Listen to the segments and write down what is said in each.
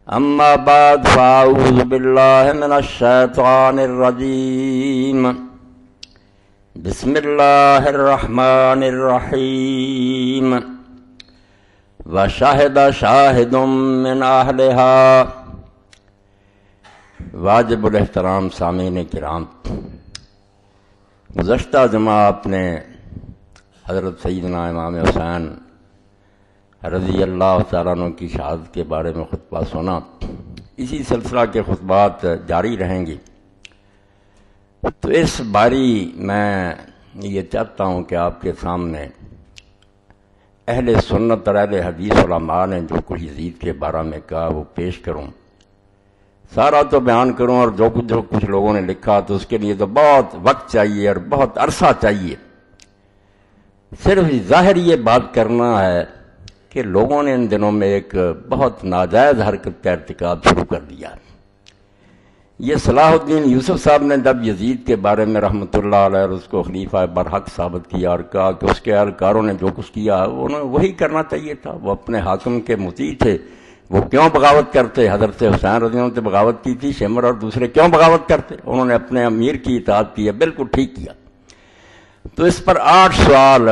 اما بعد فاعوذ باللہ من الشیطان الرجیم بسم اللہ الرحمن الرحیم وشاہد شاہد من اہلہا۔ واجب الاحترام سامعین کرام، گزشتہ جمعہ آپ نے حضرت سیدنا امام حسین رضی اللہ تعالیٰ عنہ کی شہادت کے بارے میں خطبہ سنا۔ اسی سلسلہ کے خطبات جاری رہیں گی۔ تو اس باری میں یہ چاہتا ہوں کہ آپ کے سامنے اہل سنت اور اہل حدیث علماء نے جو کچھ یزید کے بارے میں کہا وہ پیش کروں۔ سارا تو بیان کروں اور جو کچھ لوگوں نے لکھا تو اس کے لیے تو بہت وقت چاہیے اور بہت عرصہ چاہیے۔ صرف ظاہر یہ بات کرنا ہے کہ لوگوں نے ان دنوں میں ایک بہت ناجائز حرکت کا ارتکاب شروع کر دیا۔ یہ صلاح الدین یوسف صاحب نے جب یزید کے بارے میں رحمۃ اللہ علیہ اور اس کو خلیفہ برحق ثابت کیا اور کہا کہ اس کے اہلکاروں نے جو کچھ کیا انہیں وہی کرنا چاہیے تھا، وہ اپنے حاکم کے مطیع تھے، وہ کیوں بغاوت کرتے؟ حضرت حسین رضی اللہ عنہ نے بغاوت کی تھی، شمر اور دوسرے کیوں بغاوت کرتے؟ انہوں نے اپنے امیر کی اطاعت کی ہے، بالکل ٹھیک کیا۔ تو اس پر 8 سوال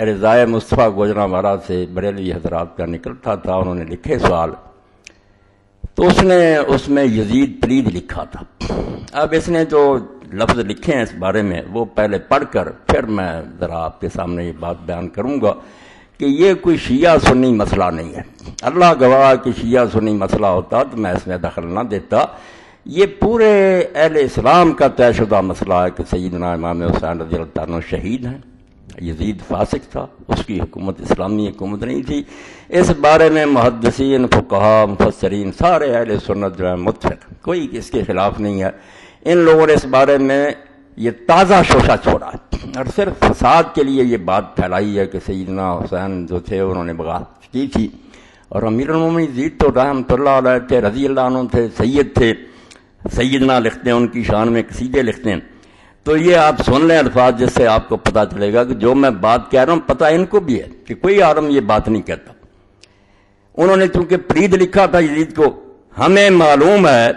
رضائے مصطفیٰ گوجرانوالہ سے بریلوی حضرات کا نکلتا تھا، انہوں نے لکھے سوال، تو اس نے اس میں یزید پلید لکھا تھا۔ اب اس نے جو لفظ لکھے ہیں اس بارے میں وہ پہلے پڑھ کر پھر میں ذرا آپ کے سامنے یہ بات بیان کروں گا کہ یہ کوئی شیعہ سنی مسئلہ نہیں ہے۔ اللہ گواہ کہ شیعہ سنی مسئلہ ہوتا تو میں اس میں دخل نہ دیتا۔ یہ پورے اہل اسلام کا طے شدہ مسئلہ ہے کہ سیدنا امام حسین رضی اللہ عنہ شہید ہیں۔ یزید فاسق تھا، اس کی حکومت اسلامی حکومت نہیں تھی۔ اس بارے میں محدثین، فقہاء، مفسرین سارے اہل سنت جو ہے متفق، کوئی اس کے خلاف نہیں ہے۔ ان لوگوں نے اس بارے میں یہ تازہ شوشہ چھوڑا ہے اور صرف فساد کے لیے یہ بات پھیلائی ہے کہ سیدنا حسین جو تھے انہوں نے بغاوت کی تھی، اور امیر المومنین یزید تو رحمۃ اللہ علیہ تھے، رضی اللہ عنہ تھے، سید تھے، سیدنا لکھتے ہیں، ان کی شان میں قصیدے لکھتے ہیں۔ تو یہ آپ سن لیں الفاظ، جس سے آپ کو پتہ چلے گا کہ جو میں بات کہہ رہا ہوں پتہ ان کو بھی ہے کہ کوئی عالم یہ بات نہیں کہتا۔ انہوں نے چونکہ پلید لکھا تھا یزید کو، ہمیں معلوم ہے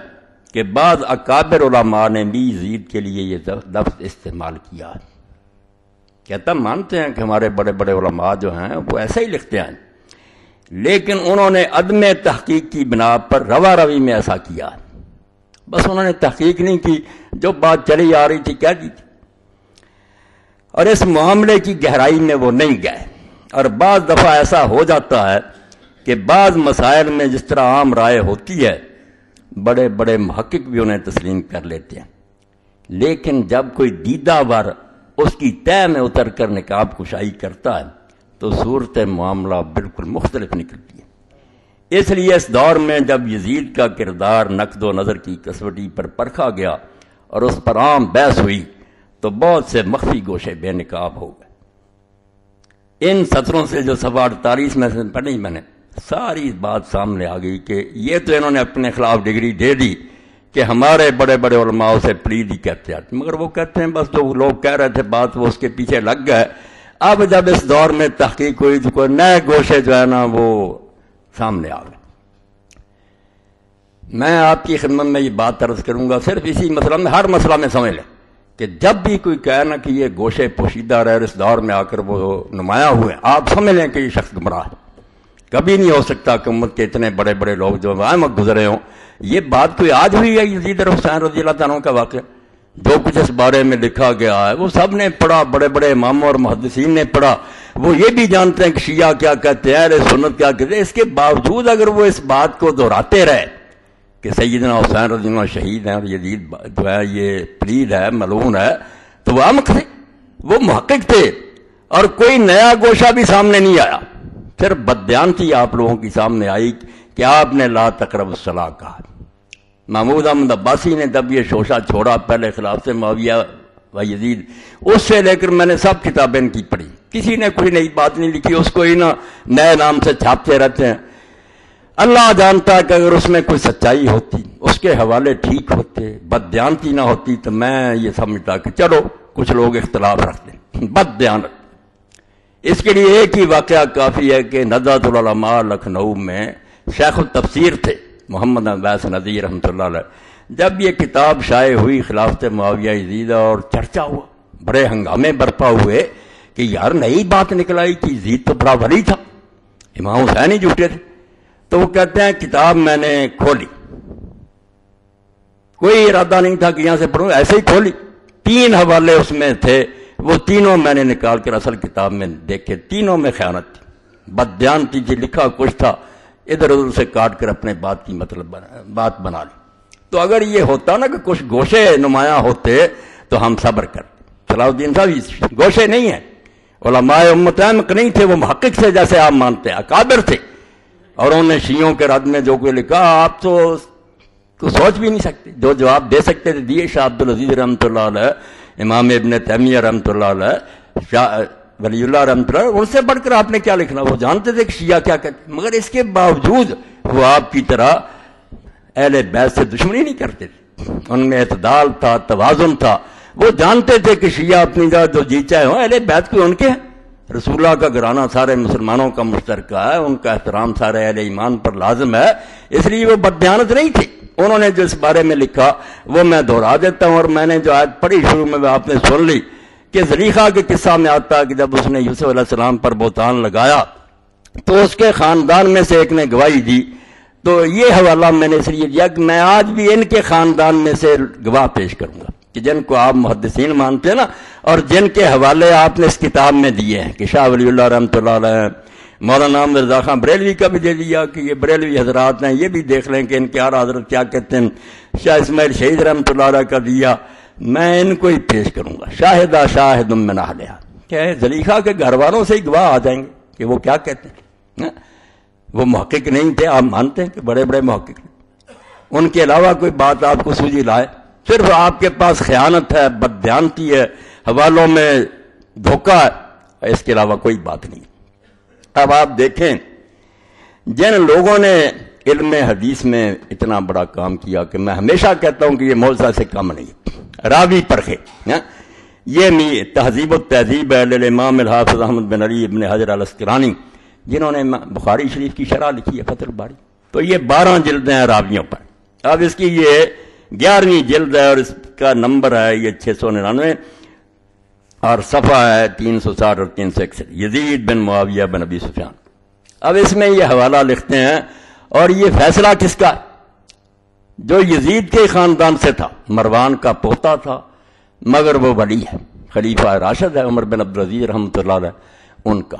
کہ بعض اکابر علماء نے بھی یزید کے لیے یہ لفظ استعمال کیا۔ کہتا مانتے ہیں کہ ہمارے بڑے بڑے علماء جو ہیں وہ ایسے ہی لکھتے ہیں، لیکن انہوں نے عدم تحقیق کی بنا پر روا روی میں ایسا کیا، بس انہوں نے تحقیق نہیں کی، جو بات چلی آ رہی تھی کہہ دی تھی، اور اس معاملے کی گہرائی میں وہ نہیں گئے۔ اور بعض دفعہ ایسا ہو جاتا ہے کہ بعض مسائل میں جس طرح عام رائے ہوتی ہے بڑے بڑے محقق بھی انہیں تسلیم کر لیتے ہیں، لیکن جب کوئی دیدہ ور اس کی تہہ میں اتر کر نقاب کشائی کرتا ہے تو صورت معاملہ بالکل مختلف نکلتی ہے۔ اس لیے اس دور میں جب یزید کا کردار نقد و نظر کی کسوٹی پر پرکھا گیا اور اس پر عام بحث ہوئی تو بہت سے مخفی گوشے بے نقاب ہو گئے۔ ان سطروں سے جو صفحہ 48 میں سے پڑھی میں نے، ساری بات سامنے آ گئی کہ یہ تو انہوں نے اپنے خلاف ڈگری دے دی کہ ہمارے بڑے بڑے علماء سے پلید ہی کہتے ہیں، مگر وہ کہتے ہیں بس جو لوگ کہہ رہے تھے بات وہ اس کے پیچھے لگ گئے۔ اب جب اس دور میں تحقیق ہوئی تو کوئی نئے گوشے جو ہے نا وہ سامنے آ گئے۔ میں آپ کی خدمت میں یہ بات عرض کروں گا، صرف اسی مسئلہ میں، ہر مسئلہ میں سمجھ لیں کہ جب بھی کوئی کہے نا کہ یہ گوشے پوشیدہ رہے اور اس دور میں آ کر وہ نمایاں ہوئے، آپ سمجھ لیں کہ یہ شخص گمراہ ہے۔ کبھی نہیں ہو سکتا کہ امت کے اتنے بڑے بڑے لوگ جو وقت گزرے ہوں، یہ بات کوئی آج ہوئی ہے یزید اور حسین رضی اللہ عنہ کا واقعہ؟ جو کچھ اس بارے میں لکھا گیا ہے وہ سب نے پڑھا، بڑے بڑے اماموں اور محدثین نے پڑھا، وہ یہ بھی جانتے ہیں کہ شیعہ کیا کہتے ہیں، اہل سنت کیا کہتے ہیں۔ اس کے باوجود اگر وہ اس بات کو دہراتے رہے کہ سیدنا حسین رضی اللہ عنہ شہید ہیں اور یزید جو ہے یہ پلید ہے، ملعون ہے، تو وہ عمق تھے، وہ محقق تھے، اور کوئی نیا گوشہ بھی سامنے نہیں آیا۔ پھر بددیانتی آپ لوگوں کی سامنے آئی کہ آپ نے لا تقربوا الصلاۃ کہا۔ محمود احمد عباسی نے جب یہ شوشہ چھوڑا پہلے خلافت معاویہ و یزید، اس سے لے کر میں نے سب کتابیں ان کی پڑھی، کسی نے کوئی نئی بات نہیں لکھی، اس کو ہی نہ نئے نام سے چھاپتے رہتے ہیں۔ اللہ جانتا ہے کہ اگر اس میں کوئی سچائی ہوتی، اس کے حوالے ٹھیک ہوتے، بددیانتی نہ ہوتی، تو میں یہ سمجھتا کہ چلو کچھ لوگ اختلاف رکھتے ہیں، بددیانت۔ اس کے لیے ایک ہی واقعہ کافی ہے کہ ندوۃ العلماء لکھنؤ میں شیخ التفسیر تھے محمد عباس ندوی رحمۃ اللہ علیہ، جب یہ کتاب شائع ہوئی خلافت معاویہ یزید اور چرچا ہوا، بڑے ہنگامے برپا ہوئے کہ یار نئی بات نکل آئی کہ یزید تو بڑا ولی تھا، امام حسین ہی جھوٹے تھے۔ تو وہ کہتے ہیں کتاب میں نے کھولی، کوئی ارادہ نہیں تھا کہ یہاں سے پڑھوں، ایسے ہی کھولی، 3 حوالے اس میں تھے، وہ تینوں میں نے نکال کر اصل کتاب میں دیکھے، تینوں میں خیانت تھی، بددیانتی تھی، لکھا کچھ تھا، ادھر ادھر سے کاٹ کر اپنے بات کی مطلب بات بنا لی۔ تو اگر یہ ہوتا نا کہ کچھ گوشے نمایاں ہوتے تو ہم صبر کرتے۔ صلاح الدین صاحب گوشے نہیں ہیں، علماء امت احمق نہیں تھے، وہ محقق تھے جیسے آپ مانتے ہیں، اکابر تھے، اور انہوں نے شیعوں کے رد میں جو کوئی لکھا آپ تو سوچ بھی نہیں سکتے، جو جواب دے سکتے تھے دیے، شاہ عبدالعزیز رحمۃ اللہ علیہ، امام ابن تیمیہ رحمۃ اللہ علیہ، شاہ ولی اللہ رحمۃ اللہ، ان سے بڑھ کر آپ نے کیا لکھنا، وہ جانتے تھے کہ شیعہ کیا کہتے ہیں، مگر اس کے باوجود وہ آپ کی طرح اہل بیت سے دشمنی نہیں کرتے تھے، ان میں اعتدال تھا، توازن تھا، وہ جانتے تھے کہ شیعہ اپنی جگہ جو جی چاہے ہوں، اہل بیت کو ان کے ہیں، رسول اللہ کا گھرانہ سارے مسلمانوں کا مشترکہ ہے، ان کا احترام سارے اہل ایمان پر لازم ہے، اس لیے وہ بددیانت نہیں تھی۔ انہوں نے جو اس بارے میں لکھا وہ میں دہرا دیتا ہوں، اور میں نے جو آیت پڑھی شروع میں آپ نے سن لی کہ زلیخا کے قصہ میں آتا ہے کہ جب اس نے یوسف علیہ السلام پر بہتان لگایا تو اس کے خاندان میں سے ایک نے گواہی دی، تو یہ حوالہ میں نے اس لیے دیا کہ میں آج بھی ان کے خاندان میں سے گواہ پیش کروں گا کہ جن کو آپ محدثین مانتے ہیں نا، اور جن کے حوالے آپ نے اس کتاب میں دیے ہیں کہ شاہ ولی اللہ رحمۃ اللہ علیہ، مولانا مرزا خان بریلوی کا بھی دے دیا کہ یہ بریلوی حضرات ہیں، یہ بھی دیکھ لیں کہ ان کے اعلیٰ حضرت کیا کہتے ہیں، شاہ اسماعیل شہید رحمۃ اللہ علیہ کا دیا، میں ان کو ہی پیش کروں گا، شاہدہ شاہد من اہلہا، کیا ہے زلیخا کے گھر والوں سے ہی گواہ آ جائیں گے کہ وہ کیا کہتے ہیں، وہ محقق نہیں تھے، آپ مانتے ہیں کہ بڑے بڑے محقق، ان کے علاوہ کوئی بات آپ کو سوجی لائے، صرف آپ کے پاس خیانت ہے، بددیانتی ہے، حوالوں میں دھوکہ ہے، اس کے علاوہ کوئی بات نہیں۔ اب آپ دیکھیں جن لوگوں نے علم حدیث میں اتنا بڑا کام کیا کہ میں ہمیشہ کہتا ہوں کہ یہ موضوع سے کم نہیں، راوی پرخے، یہ تہذیب التہذیب ہے للامام الحافظ احمد بن علی ابن حجر الاسقلانی، جنہوں نے بخاری شریف کی شرح لکھی ہے فتح الباری، تو یہ 12 جلدیں ہیں راویوں پر۔ اب اس کی یہ 11ویں جلد ہے اور اس کا نمبر ہے یہ 699 اور صفحہ ہے 360 اور 361، یزید بن معاویہ بن ابی سفیان۔ اب اس میں یہ حوالہ لکھتے ہیں، اور یہ فیصلہ کس کا ہے؟ جو یزید کے خاندان سے تھا، مروان کا پوتا تھا، مگر وہ ولی ہے، خلیفہ راشد ہے عمر بن عبدالعزیز رحمۃ اللہ علیہ، ان کا۔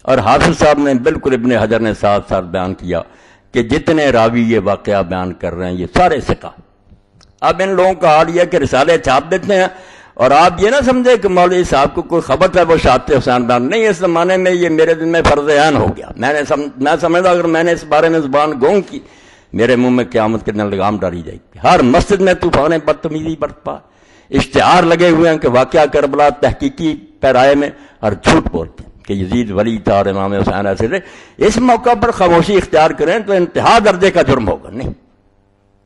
اور حافظ صاحب نے بالکل ابن حجر نے ساتھ ساتھ بیان کیا کہ جتنے راوی یہ واقعہ بیان کر رہے ہیں یہ سارے ثقہ۔ اب ان لوگوں کا حال یہ کہ رسالے چھاپ دیتے ہیں، اور آپ یہ نہ سمجھے کہ مولوی صاحب کو کوئی خبر ہے وہ شاہد حسین بیان نہیں، اس زمانے میں یہ میرے دل میں فرض عین ہو گیا، میں سمجھتا اگر میں نے اس بارے میں زبان گونگ کی میرے منہ میں قیامت کے دن لگام ڈالی جائے گی۔ ہر مسجد میں طوفان بدتمیزی برپا، اشتہار لگے ہوئے ہیں کہ واقعہ کربلا تحقیقی پیرائے میں، اور جھوٹ بولتے ہیں کہ یزید ولی تھا اور امام حسین ایسے تھے۔ اس موقع پر خاموشی اختیار کریں تو انتہا درجے کا جرم ہوگا، نہیں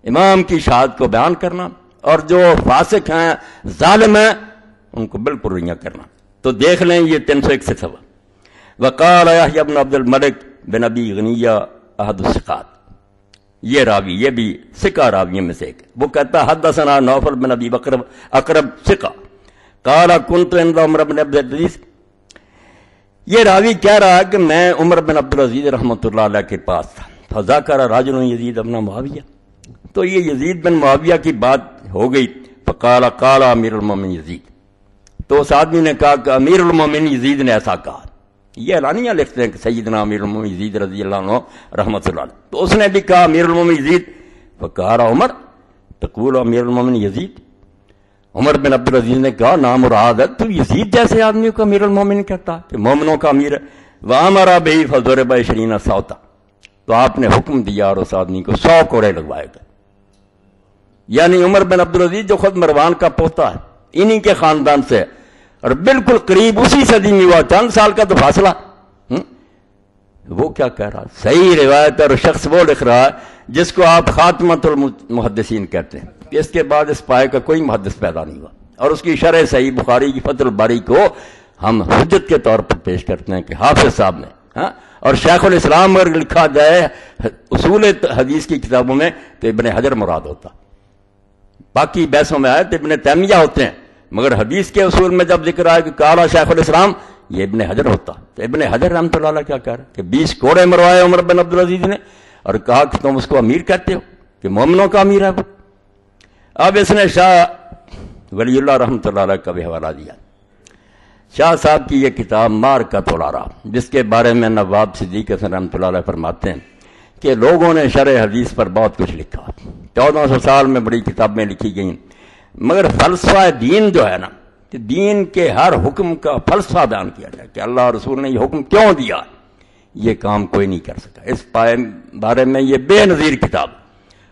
امام کی شہادت کو بیان کرنا، اور جو فاسق ہیں ظالم ہیں ان کو بالکل رنگا کرنا۔ تو دیکھ لیں یہ 301 سے سوا وقال یحییٰ بن عبد الملک بن ابی غنیہ احد الثقات، یہ راوی یہ بھی ثقہ راویوں میں سے ایک، وہ کہتا حدثنا نوفل بن ابی بکر اقرب ثقہ قال كنت عند عمر بن عبد العزیز، یہ راوی کہہ رہا ہے کہ میں عمر بن عبدالعزیز رحمۃ اللہ علیہ کے پاس تھا، فذکر رجل یزید ابن معاویہ، تو یہ یزید بن معاویہ کی بات ہو گئی، فقال قال امیر المومنین یزید، تو اس آدمی نے کہا کہ امیر المومنین یزید نے ایسا کہا، یہ اعلانیہ لکھتے ہیں کہ سیدنا امیر المومنین یزید رضی اللہ عنہ رحمۃ اللہ علیہ، تو اس نے بھی کہا امیر المومنین یزید، فقال عمر تقول امیر المومنین یزید، عمر بن عبدالعزیز نے کہا نام مراد ہے تو یزید جیسے آدمی کو امیر المومنین کہتا کہ مومنوں کا امیر ہے، وامر بہ فضرب 20 صوتا، تو آپ نے حکم دیا اور اس آدمی کو 100 کوڑے لگوائے گئے، یعنی عمر بن عبدالعزیز جو خود مروان کا پوتا ہے، انہی کے خاندان سے، اور بالکل قریب اسی صدی میں ہوا، چند سال کا تو فاصلہ، وہ کیا کہہ رہا؟ صحیح روایت اور شخص وہ لکھ رہا ہے جس کو آپ خاتمۃ المحدثین کہتے ہیں، اس کے بعد اس پائے کا کوئی محدث پیدا نہیں ہوا، اور اس کی شرح صحیح بخاری کی فتح الباری کو ہم حجت کے طور پر پیش کرتے ہیں کہ حافظ صاحب نے اور شیخ الاسلام اگر لکھا جائے اصول حدیث کی کتابوں میں تو ابن حجر مراد ہوتا، باقی بحثوں میں آئے تو ابن تیمیہ ہوتے ہیں، مگر حدیث کے اصول میں جب ذکر آئے کہ قال شیخ الاسلام، یہ ابن حجر ہوتا۔ تو ابن حجر رحمۃ اللہ علیہ کیا کہہ رہے کہ 20 کوڑے مروائے عمر بن عبدالعزیز نے، اور کہا کہ تم اس کو امیر کہتے ہو، کہ مومنوں کا امیر ہے وہ۔ اب اس نے شاہ ولی اللہ رحمۃ اللہ علیہ کا بھی حوالہ دیا، شاہ صاحب کی یہ کتاب مارکۃ الآراء، جس کے بارے میں نواب صدیق حسن رحمۃ اللہ علیہ فرماتے ہیں کہ لوگوں نے شرح حدیث پر بہت کچھ لکھا، 1400 سال میں بڑی کتابیں لکھی گئیں، مگر فلسفہ دین جو ہے نا، کہ دین کے ہر حکم کا فلسفہ بیان کیا جائے کہ اللہ رسول نے یہ حکم کیوں دیا، یہ کام کوئی نہیں کر سکا۔ اس بارے میں یہ بے نظیر کتاب،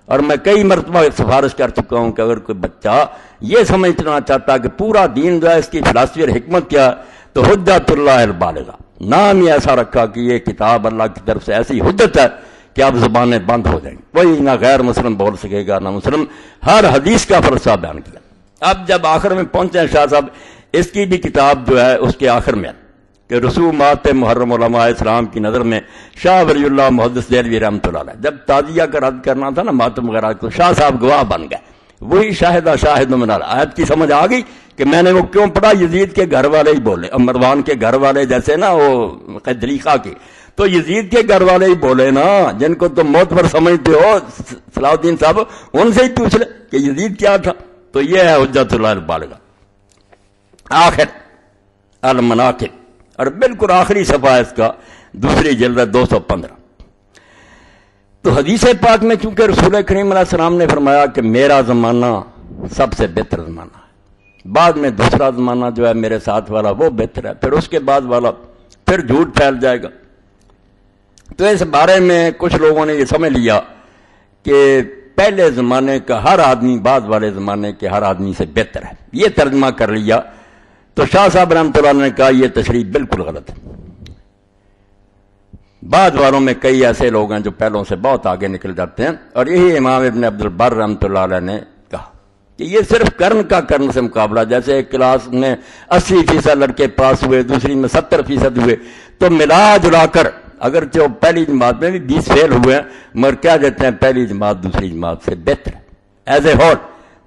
اور میں کئی مرتبہ سفارش کر چکا ہوں کہ اگر کوئی بچہ یہ سمجھنا چاہتا کہ پورا دین جو ہے اس کی فلسفی اور حکمت کیا، تو حجت اللہ البالغہ، نام ہی ایسا رکھا کہ یہ کتاب اللہ کی طرف سے ایسی حجت ہے کہ اب زبانیں بند ہو جائیں، کوئی نہ غیر مسلم بول سکے گا نہ مسلم، ہر حدیث کا فلسفہ بیان کیا۔ اب جب آخر میں پہنچے ہیں شاہ صاحب، اس کی بھی کتاب جو ہے اس کے آخر میں کہ رسومات محرم علماء اسلام کی نظر میں شاہ ولی اللہ محدث دہلوی رحمۃ اللہ علیہ، جب تعزیہ کا رد کرنا تھا نا ماتم وغیرہ، تو شاہ صاحب گواہ بن گئے، وہی شاہد من آیت کی سمجھ آ گئی کہ میں نے وہ کیوں پڑھا، یزید کے گھر والے ہی بولے، مروان کے گھر والے جیسے نا وہ دلیقہ کے، تو یزید کے گھر والے ہی بولے نا، جن کو تم موت پر سمجھتے ہو صلاح الدین صاحب، ان سے ہی پوچھ لے کہ یزید کیا تھا۔ تو یہ ہے حجت اللہ البالغہ۔ آخر المناقب، اور بالکل آخری صفحہ اس کا، دوسری جلد 215۔ تو حدیث پاک میں چونکہ رسول کریم علیہ السلام نے فرمایا کہ میرا زمانہ سب سے بہتر زمانہ ہے، بعد میں دوسرا زمانہ جو ہے میرے ساتھ والا وہ بہتر ہے، پھر اس کے بعد والا پھر جھوٹ پھیل جائے گا۔ تو اس بارے میں کچھ لوگوں نے یہ سمجھ لیا کہ پہلے زمانے کا ہر آدمی بعد والے زمانے کے ہر آدمی سے بہتر ہے، یہ ترجمہ کر لیا۔ تو شاہ صاحب رحمۃ اللہ نے کہا یہ تشریح بالکل غلط ہے، بعد والوں میں کئی ایسے لوگ ہیں جو پہلوں سے بہت آگے نکل جاتے ہیں، اور یہی امام ابن عبد البر رحمۃ اللہ علیہ نے کہا کہ یہ صرف کرن کا کرن سے مقابلہ، جیسے ایک کلاس میں 80% لڑکے پاس ہوئے، دوسری میں 70% ہوئے، تو ملا جلا کر اگرچہ وہ پہلی جماعت میں بھی 20 فیل ہوئے ہیں، مگر کیا دیتے ہیں پہلی جماعت دوسری جماعت سے بہتر ہے ایز اے ہول۔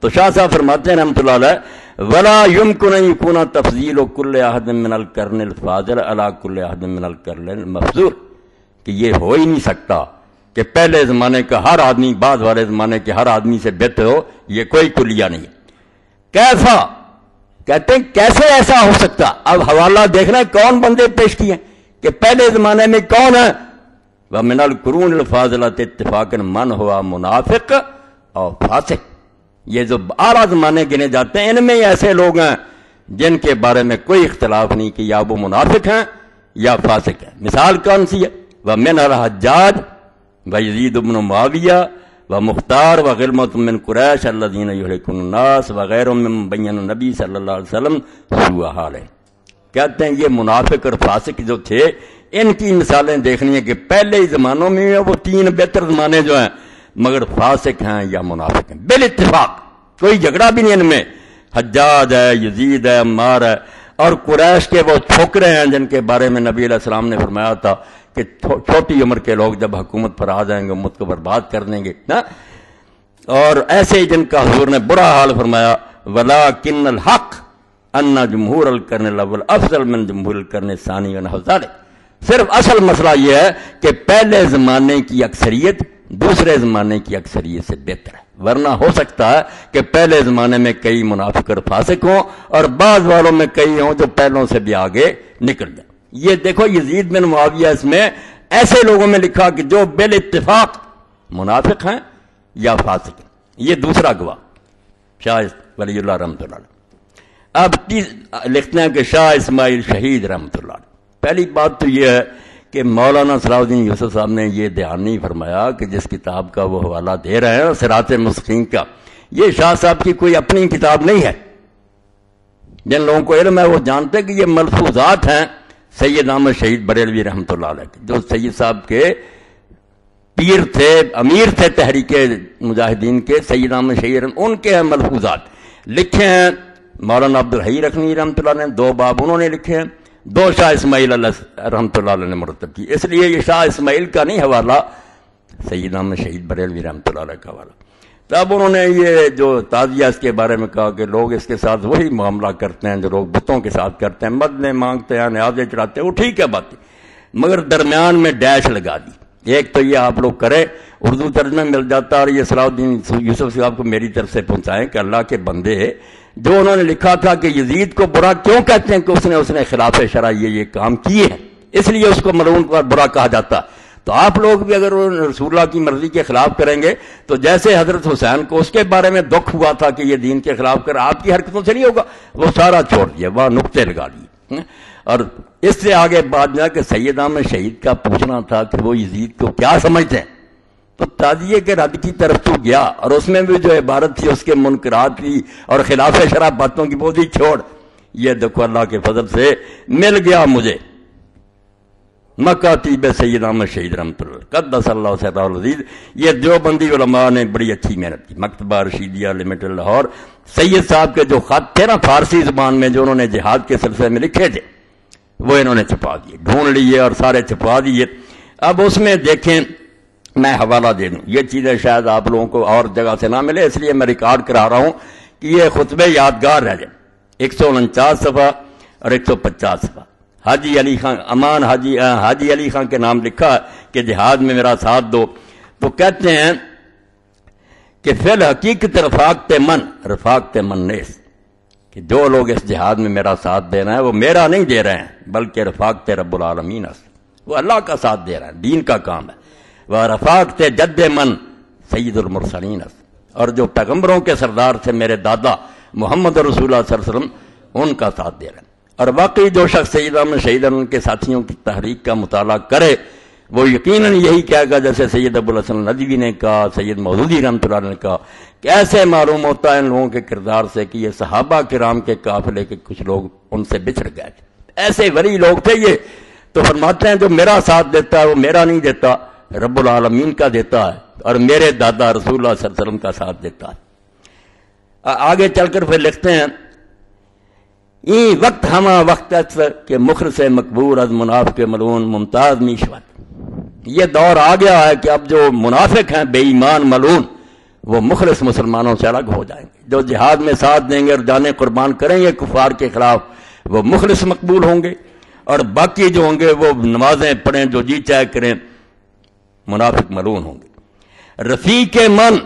تو شاہ صاحب فرماتے ہیں رحمۃ اللہ علیہ ولا يمكن ان يكون تفضيل كل احد من القرن الفاضل على كل احد من القرن المفضول، کہ یہ ہو ہی نہیں سکتا کہ پہلے زمانے کا ہر آدمی بعد والے زمانے کے ہر آدمی سے بہتر ہو، یہ کوئی کلیہ نہیں ہے۔ کیسا کہتے ہیں کیسے ایسا ہو سکتا؟ اب حوالہ دیکھنا کون بندے پیش کیے کہ پہلے زمانے میں کون ہے، ومن القرون الفاضلۃ اتفاقا من ہوا منافق اور فاسق، یہ جو اعلیٰ زمانے گنے جاتے ہیں ان میں ایسے لوگ ہیں جن کے بارے میں کوئی اختلاف نہیں کہ یا وہ منافق ہیں یا فاسق ہیں۔ مثال کون سی ہے؟ ومن الحجاج ویزید بن معاویہ ومختار وغلمۃ من قریش الذین یہلکون الناس وغیرہ من بین النبی صلی اللہ علیہ وسلم سوء حالہ۔ کہتے ہیں یہ منافق اور فاسق جو تھے ان کی مثالیں دیکھنی ہے کہ پہلے ہی زمانوں میں وہ 3 بہتر زمانے جو ہیں مگر فاسق ہیں یا منافق ہیں بالاتفاق، کوئی جھگڑا بھی نہیں ان میں۔ حجاج ہے، یزید ہے، عمار ہے، اور قریش کے وہ چھوکرے ہیں جن کے بارے میں نبی علیہ السلام نے فرمایا تھا کہ چھوٹی عمر کے لوگ جب حکومت پر آ جائیں گے امت کو برباد کر دیں گے نا، اور ایسے ہی جن کا حضور نے برا حال فرمایا وَلَٰكِنَّ الْحَقَّ أَنَّ جمہور القرن الاول افضل من جمہور القرن الثانی ونحو ذلک۔ صرف اصل مسئلہ یہ ہے کہ پہلے زمانے کی اکثریت دوسرے زمانے کی اکثریت سے بہتر ہے، ورنہ ہو سکتا ہے کہ پہلے زمانے میں کئی منافق اور فاسق ہوں اور بعض والوں میں کئی ہوں جو پہلوں سے بھی آگے نکل جائیں۔ یہ دیکھو یزید بن معاویہ اس میں ایسے لوگوں میں لکھا کہ جو بالاتفاق منافق ہیں یا فاسق ہیں، یہ دوسرا گواہ شاہ ولی اللہ رحمۃ اللہ علیہ۔ اب لکھتے ہیں کہ شاہ اسماعیل شہید رحمۃ اللہ علیہ۔ پہلی بات تو یہ ہے کہ مولانا صلاح الدین یوسف صاحب نے یہ دھیان نہیں فرمایا کہ جس کتاب کا وہ حوالہ دے رہے ہیں صراط مستقیم کا، یہ شاہ صاحب کی کوئی اپنی کتاب نہیں ہے۔ جن لوگوں کو علم ہے وہ جانتے ہیں کہ یہ ملفوظات ہیں سید احمد شہید بریلوی رحمۃ اللہ علیہ، جو سید صاحب کے پیر تھے، امیر تھے تحریک مجاہدین کے، سید احمد شہید ان کے ہیں ملفوظات، لکھے ہیں مولانا عبدالحی رکنی رحمۃ اللہ نے، 2 باب انہوں نے لکھے ہیں، دو شاہ اسماعیل رحمۃ اللہ علیہ نے مرتب کی. اس لیے یہ شاہ اسماعیل کا نہیں حوالہ، سید احمد شہید بریلوی رحمۃ اللہ علیہ کا حوالہ. تب انہوں نے یہ جو تعزیہ اس کے بارے میں کہا کہ لوگ اس کے ساتھ وہی معاملہ کرتے ہیں جو لوگ بتوں کے ساتھ کرتے ہیں، مدنے مانگتے ہیں، نیازیں چڑھاتے ہیں، وہ ٹھیک ہے بات، مگر درمیان میں ڈیش لگا دی. ایک تو یہ آپ لوگ کرے، اردو ترجمہ مل جاتا، اور یہ صلاح الدین یوسف صاحب کو میری طرف سے پہنچائیں کہ اللہ کے بندے جو انہوں نے لکھا تھا کہ یزید کو برا کیوں کہتے ہیں کہ اس نے خلاف شرع یہ کام کیے ہیں، اس لیے اس کو ملعون پر برا کہا جاتا. تو آپ لوگ بھی اگر رسول اللہ کی مرضی کے خلاف کریں گے تو جیسے حضرت حسین کو اس کے بارے میں دکھ ہوا تھا کہ یہ دین کے خلاف کر، آپ کی حرکتوں سے نہیں ہوگا، وہ سارا چھوڑ دیا، وہاں نقطے لگا لیے. اور اس سے آگے بات جا کہ سید احمد شہید کا پوچھنا تھا کہ وہ یزید کو کیا سمجھتے ہیں، تو تعزیے کے رد کی طرف تو گیا، اور اس میں بھی جو عبارت تھی اس کے منکرات کی اور خلاف شرع باتوں کی بوجھ چھوڑ. یہ دیکھو اللہ کے فضل سے مل گیا مجھے مکاتیب سید احمد شہید رحمۃ اللہ قدس اللہ سرہ العزیز. یہ دیوبندی علماء نے بڑی اچھی محنت کی. مکتبہ رشیدیہ لمیٹڈ لاہور، سید صاحب کے جو خط تھے نا فارسی زبان میں جو انہوں نے جہاد کے سلسلے میں لکھے تھے وہ انہوں نے چھپا دیے، ڈھونڈ لیے اور سارے چھپا دیے. اب اس میں دیکھیں، میں حوالہ دے دوں، یہ چیزیں شاید آپ لوگوں کو اور جگہ سے نہ ملے، اس لیے میں ریکارڈ کرا رہا ہوں کہ یہ خطبے یادگار رہ جائیں. 149 صفحہ اور 150 صفحہ. حاجی علی خان امان حاجی علی خان کے نام لکھا کہ جہاد میں میرا ساتھ دو. تو کہتے ہیں کہ فی الحقیقت رفاقت من نیس، کہ جو لوگ اس جہاد میں میرا ساتھ دے رہے ہیں وہ میرا نہیں دے رہے ہیں بلکہ رفاقت رب العالمین، وہ اللہ کا ساتھ دے رہے ہیں، دین کا کام ہے. وہ رفاقت جد من سید المرسلین، اور جو پیغمبروں کے سردار تھے میرے دادا محمد رسول اللہ صلی اللہ علیہ وسلم، ان کا ساتھ دے رہے ہیں. اور واقعی جو شخص سید احمد شہید ان کے ساتھیوں کی تحریک کا مطالعہ کرے وہ یقیناً یہی کہے گا جیسے سید ابوالحسن ندوی نے کہا، سید مودودی رحمۃ اللہ نے کہا کہ ایسے معلوم ہوتا ہے ان لوگوں کے کردار سے کہ یہ صحابہ کرام کے قافلے کے کچھ لوگ ان سے بچھڑ گئے تھے، ایسے ولی لوگ تھے یہ. تو فرماتے ہیں جو میرا ساتھ دیتا ہے وہ میرا نہیں دیتا، رب العالمین کا دیتا ہے، اور میرے دادا رسول اللہ صلی اللہ علیہ وسلم کا ساتھ دیتا ہے. آگے چل کر پھر لکھتے ہیں این وقت ہما وقت کہ مخلص مقبول از منافق ملعون ممتاز نیشوت. یہ دور آ گیا ہے کہ اب جو منافق ہیں بے ایمان ملعون وہ مخلص مسلمانوں سے الگ ہو جائیں گے. جو جہاد میں ساتھ دیں گے اور جانیں قربان کریں گے کفار کے خلاف وہ مخلص مقبول ہوں گے، اور باقی جو ہوں گے وہ نمازیں پڑھیں جو جی چاہے کریں منافق ملعون ہوں گے. رفیق من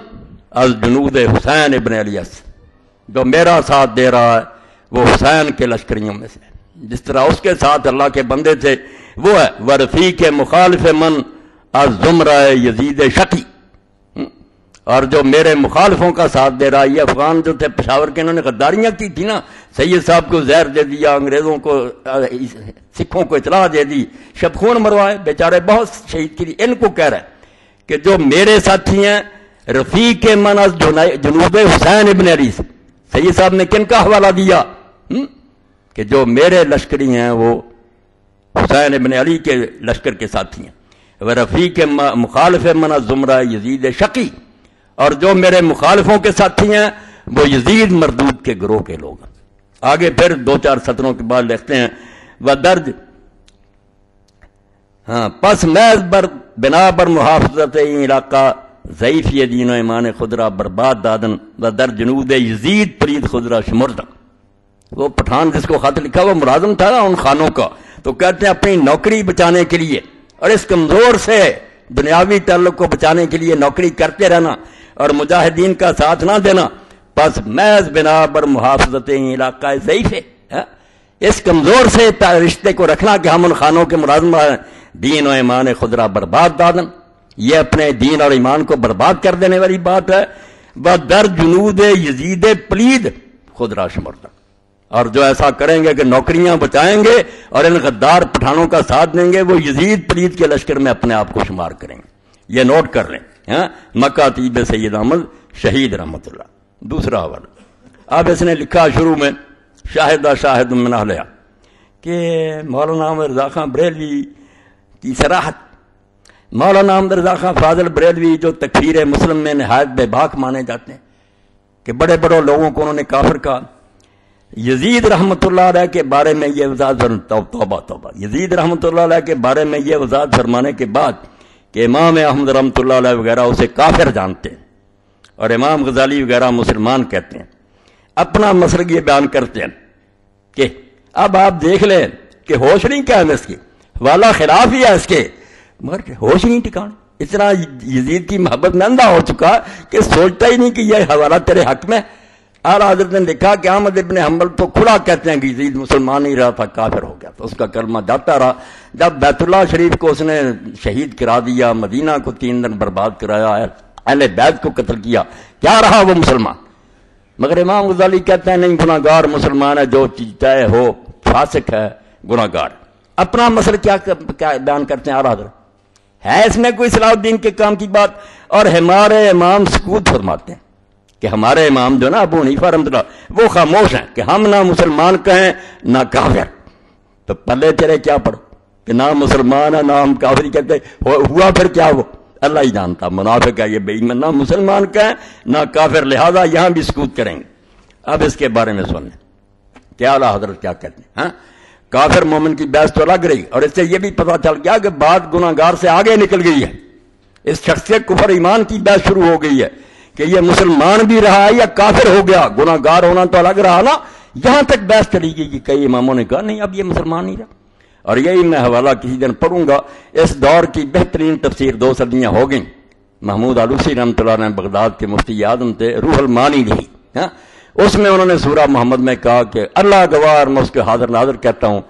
از جنود حسین ابن علی، جو میرا ساتھ دے رہا ہے وہ حسین کے لشکریوں میں سے، جس طرح اس کے ساتھ اللہ کے بندے تھے وہ ہے. ورفیق مخالف من از زمرہ یزید شقی، اور جو میرے مخالفوں کا ساتھ دے رہا ہے، یہ افغان جو تھے پشاور کے، انہوں نے غداریاں کی تھی نا، سید صاحب کو زہر دے دیا، انگریزوں کو سکھوں کو اطلاع دے دی، شب خون مروائے، بیچارے بہت شہید کی. ان کو کہہ رہے ہیں کہ جو میرے ساتھی ہیں رفیق من از جنوب حسین ابن علی، سید صاحب نے کن کا حوالہ دیا کہ جو میرے لشکری ہیں وہ حسین ابن علی کے لشکر کے ساتھی ہیں. وہ رفیق مخالف من زمرہ یزید شقی، اور جو میرے مخالفوں کے ساتھی ہیں وہ یزید مردود کے گروہ کے لوگ ہیں. آگے پھر دو چار سطروں کے بعد لکھتے ہیں وہ درج پس محض بر بنا بر محافظت علاقہ ضعیف یہ دین و ایمان خدرہ برباد دادن و در جنود یزید پرید خدرہ شمردن. وہ پٹھان جس کو خط لکھا وہ ملازم تھا نا ان خانوں کا، تو کہتے ہیں اپنی نوکری بچانے کے لیے اور اس کمزور سے دنیاوی تعلق کو بچانے کے لیے نوکری کرتے رہنا اور مجاہدین کا ساتھ نہ دینا، پس محض بنا بر محافظت علاقہ ضعیف ہے، اس کمزور سے رشتے کو رکھنا کہ ہم ان خانوں کے ملازم ہیں، دین و ایمان خدرہ برباد دادن، یہ اپنے دین اور ایمان کو برباد کر دینے والی بات ہے. در جنود یزید پلید خدرہ شمردن، اور جو ایسا کریں گے کہ نوکریاں بچائیں گے اور ان غدار پٹھانوں کا ساتھ دیں گے وہ یزید پلید کے لشکر میں اپنے آپ کو شمار کریں گے. یہ نوٹ کر لیں، مکاتیب سید احمد شہید رحمۃ اللہ. دوسرا حوالہ اب اس نے لکھا شروع میں شاہد من اہلیہ کہ مولانا احمد رضا خان بریلوی کی صراحت. مولانا احمد رضا خان فاضل بریلوی جو تکفیر مسلم میں نہایت بے باک مانے جاتے ہیں کہ بڑے بڑے لوگوں کو انہوں نے کافر کہا، یزید رحمۃ اللہ علیہ کے بارے میں یہ وضاحت توبہ توبہ یزید رحمۃ اللہ علیہ کے بارے میں یہ وضاحت فرمانے کے بعد کہ امام احمد رحمۃ اللہ علیہ وغیرہ اسے کافر جانتے ہیں اور امام غزالی وغیرہ مسلمان کہتے ہیں، اپنا مسلک یہ بیان کرتے ہیں کہ اب آپ دیکھ لیں کہ ہوش نہیں کیا ہے اس کی، والا خلاف ہی ہے اس کے، مگر ہوش نہیں ٹھکانے، اتنا یزید کی محبت میں اندھا ہو چکا کہ سوچتا ہی نہیں کہ یہ حوالہ تیرے حق میں۔ اعلیٰ حضرت نے لکھا کہ احمد ابن حنبل تو کھلا کہتے ہیں کہ یزید مسلمان نہیں رہا تھا، کافر ہو گیا تو اس کا کلمہ جاتا رہا۔ جب بیت اللہ شریف کو اس نے شہید کرا دیا، مدینہ کو 3 دن برباد کرایا، اہل بیت کو قتل کیا، کیا رہا وہ مسلمان؟ مگر امام غزالی کہتے ہیں نہیں، گناہ گار مسلمان ہے، جو چیز طے ہو، فاسق ہے، گناہ گار۔ اپنا مسئلہ کیا بیان کرتے ہیں اعلیٰ حضرت؟ ہے اس میں کوئی صلاح الدین کے کام کی بات؟ اور ہمارے امام سکوت فرماتے ہیں کہ ہمارے امام جو نا ابو حنیفہ رحمۃ اللہ وہ خاموش ہیں کہ ہم نہ مسلمان کہیں نہ کافر، تو پلے تیرے کیا پڑھو کہ نہ مسلمان ہے نہ ہم کافر کہتے، ہوا پھر کیا وہ اللہ ہی جانتا، منافق ہے یہ بے ایمان، نہ مسلمان کہیں نہ کافر، لہذا یہاں بھی سکوت کریں گے۔ اب اس کے بارے میں سن لیں کیا اعلیٰ حضرت کیا کہتے ہیں۔ ہاں، کافر مومن کی بحث تو لگ رہی، اور اس سے یہ بھی پتہ چل گیا کہ بات گناہ گار سے آگے نکل گئی ہے، اس شخص سے کفر ایمان کی بحث شروع ہو گئی ہے کہ یہ مسلمان بھی رہا ہے یا کافر ہو گیا، گناہ گار ہونا تو الگ رہا نا، یہاں تک بحث چلی گئی کہ کئی اماموں نے کہا نہیں اب یہ مسلمان نہیں رہا۔ اور یہی میں حوالہ کسی دن پڑھوں گا، اس دور کی بہترین تفسیر 2 صدیاں ہو گئیں، محمود آلوسی رحمۃ اللہ نے بغداد کے مفتی اعظم تھے، روح المعانی لکھی، ہاں اس میں انہوں نے سورہ محمد میں کہا کہ اللہ گواہ، میں اس کے حاضر ناظر کہتا ہوں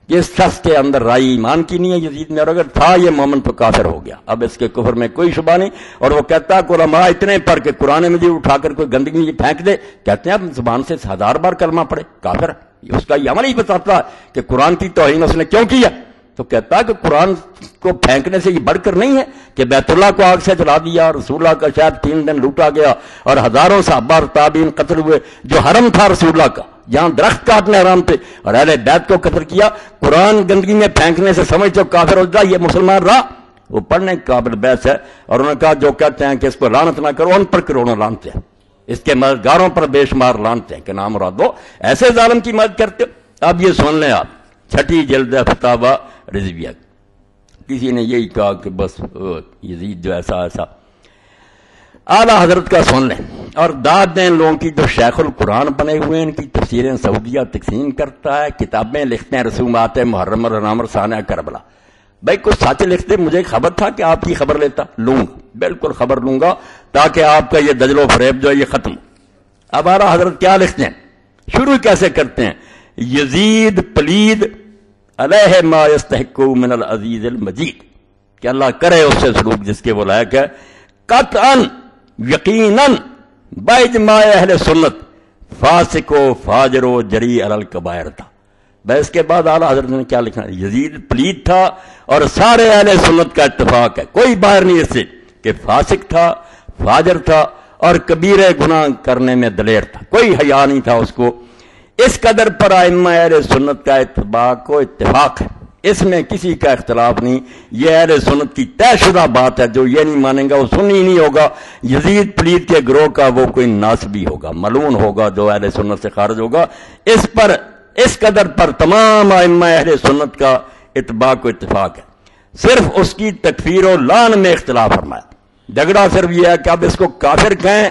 کہ اس شخص کے اندر رائے ایمان کی نہیں ہے یزید میں، اور اگر تھا یہ مومن تو کافر ہو گیا، اب اس کے کفر میں کوئی شبہ نہیں۔ اور وہ کہتا کہ علماء اتنے پر کہ قرآن مجید اٹھا کر کوئی گندگی پھینک دے، کہتے ہیں اب زبان سے 1000 بار کلمہ پڑھے کافر، اس کا یہ عمل ہی بتاتا کہ قرآن کی توہین اس نے کیوں کیا، تو کہتا کہ قرآن کو پھینکنے سے یہ بڑھ کر نہیں ہے کہ بیت اللہ کو آگ سے جلا دیا، رسول اللہ کا شاید 3 دن لوٹا گیا اور ہزاروں صحابہ اور تابعین قتل ہوئے، جو حرم تھا رسول اللہ کا جہاں درخت کاٹنے حرام تھے، اور اہل بیت کو قتل کیا، قرآن گندگی میں پھینکنے سے سمجھ تو کافر ہو جائے، یہ مسلمان رہا؟ وہ پڑھنے کے قابل بحث ہے۔ اور انہوں نے کہا جو کہتے ہیں کہ اس کو لعنت نہ کرو، ان پر کروڑوں لعنتیں ہیں، اس کے مددگاروں پر بے شمار لعنتیں ہیں کہ نام مراد ہو، ایسے ظالم کی مدد کرتے ہو۔ اب یہ سن لیں آپ، 6 جلد فتاوی رضویہ، کسی نے یہی کہا کہ بس یزید جو ایسا ایسا، اعلیٰ حضرت کا سن لیں اور داد دیں لوگوں کی جو شیخ القرآن بنے ہوئے ہیں، ان کی تفسیریں سعودیہ تقسیم کرتا ہے، کتابیں لکھتے ہیں، رسومات محرم اور نامر ثانیہ کربلا، بھائی کچھ سچ لکھتے، مجھے خبر تھا کہ آپ کی خبر لیتا، لوں گا بالکل خبر لوں گا تاکہ آپ کا یہ دجل و فریب جو ہے یہ ختم۔ اب اعلیٰ حضرت کیا لکھتے ہیں، شروع کیسے کرتے ہیں، یزید پلید علیہ ما یستحق من العزیز المجید، کہ اللہ کرے اس سے سلوک جس کے وہ لائق ہے، قطعاً یقیناً باجماع اہل سنت فاسق و فاجر و جری علی الکبائر تھا۔ بس کے بعد اعلیٰ حضرت نے کیا لکھا، یزید پلید تھا اور سارے اہل سنت کا اتفاق ہے، کوئی باہر نہیں اس سے، کہ فاسق تھا، فاجر تھا اور کبیرہ گناہ کرنے میں دلیر تھا، کوئی حیا نہیں تھا اس کو۔ اس قدر پر ائمہ اہل سنت کا اتفاق و اتفاق ہے، اس میں کسی کا اختلاف نہیں، یہ اہل سنت کی طے شدہ بات ہے، جو یہ نہیں مانیں گا وہ سنی نہیں ہوگا، یزید پلید کے گروہ کا وہ کوئی ناصبی ہوگا، ملعون ہوگا جو اہل سنت سے خارج ہوگا۔ اس پر اس قدر پر تمام ائمہ اہل سنت کا اتباع و اتفاق ہے، صرف اس کی تکفیر و لعن میں اختلاف فرمایا۔ جھگڑا صرف یہ ہے کہ اب اس کو کافر کہیں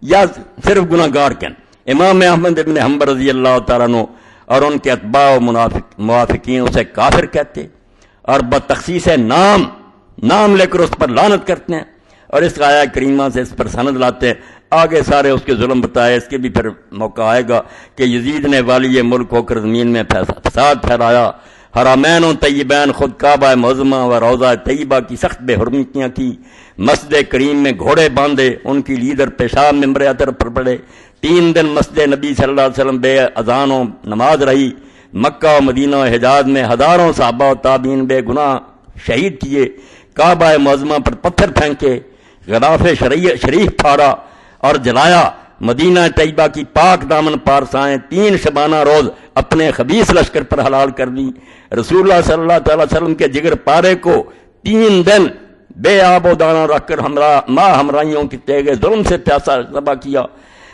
یا صرف گناہ گار کہیں۔ امام احمد ابن حنبل رضی اللہ تعالیٰ عنہ اور ان کے اتباع و موافقین اسے کافر کہتے اور بتخصیص نام لے کر اس پر لعنت کرتے ہیں، اور اس آیہ کریمہ سے اس پر سند لاتے ہیں۔ آگے سارے اس کے ظلم بتائے، اس کے بھی پھر موقع آئے گا کہ یزید نے والی ملک ہو کر زمین میں فساد پھیلایا، حرمین و طیبین خود کعبہ معظمہ و روضہ طیبہ کی سخت بے حرمتیاں کی، مسجد کریم میں گھوڑے باندھے، ان کی لیڈر پیشاب ممبر اطہر پر پڑے، 3 دن مسجد نبی صلی اللہ علیہ وسلم بے اذان و نماز رہی، مکہ و مدینہ و حجاز میں ہزاروں صحابہ و تابعین بے گناہ شہید کیے، کعبہ معظمہ پر پتھر پھینکے، غلاف شریف پھاڑا اور جلایا، مدینہ طیبہ کی پاک دامن پارسائیں 3 شبانہ روز اپنے خبیث لشکر پر حلال کر دی، رسول اللہ صلی اللہ تعالی وسلم کے جگر پارے کو 3 دن بے آب و دانہ رکھ کر ماں ہمراہیوں کی تیغ ظلم سے پیاسا ذبح کیا،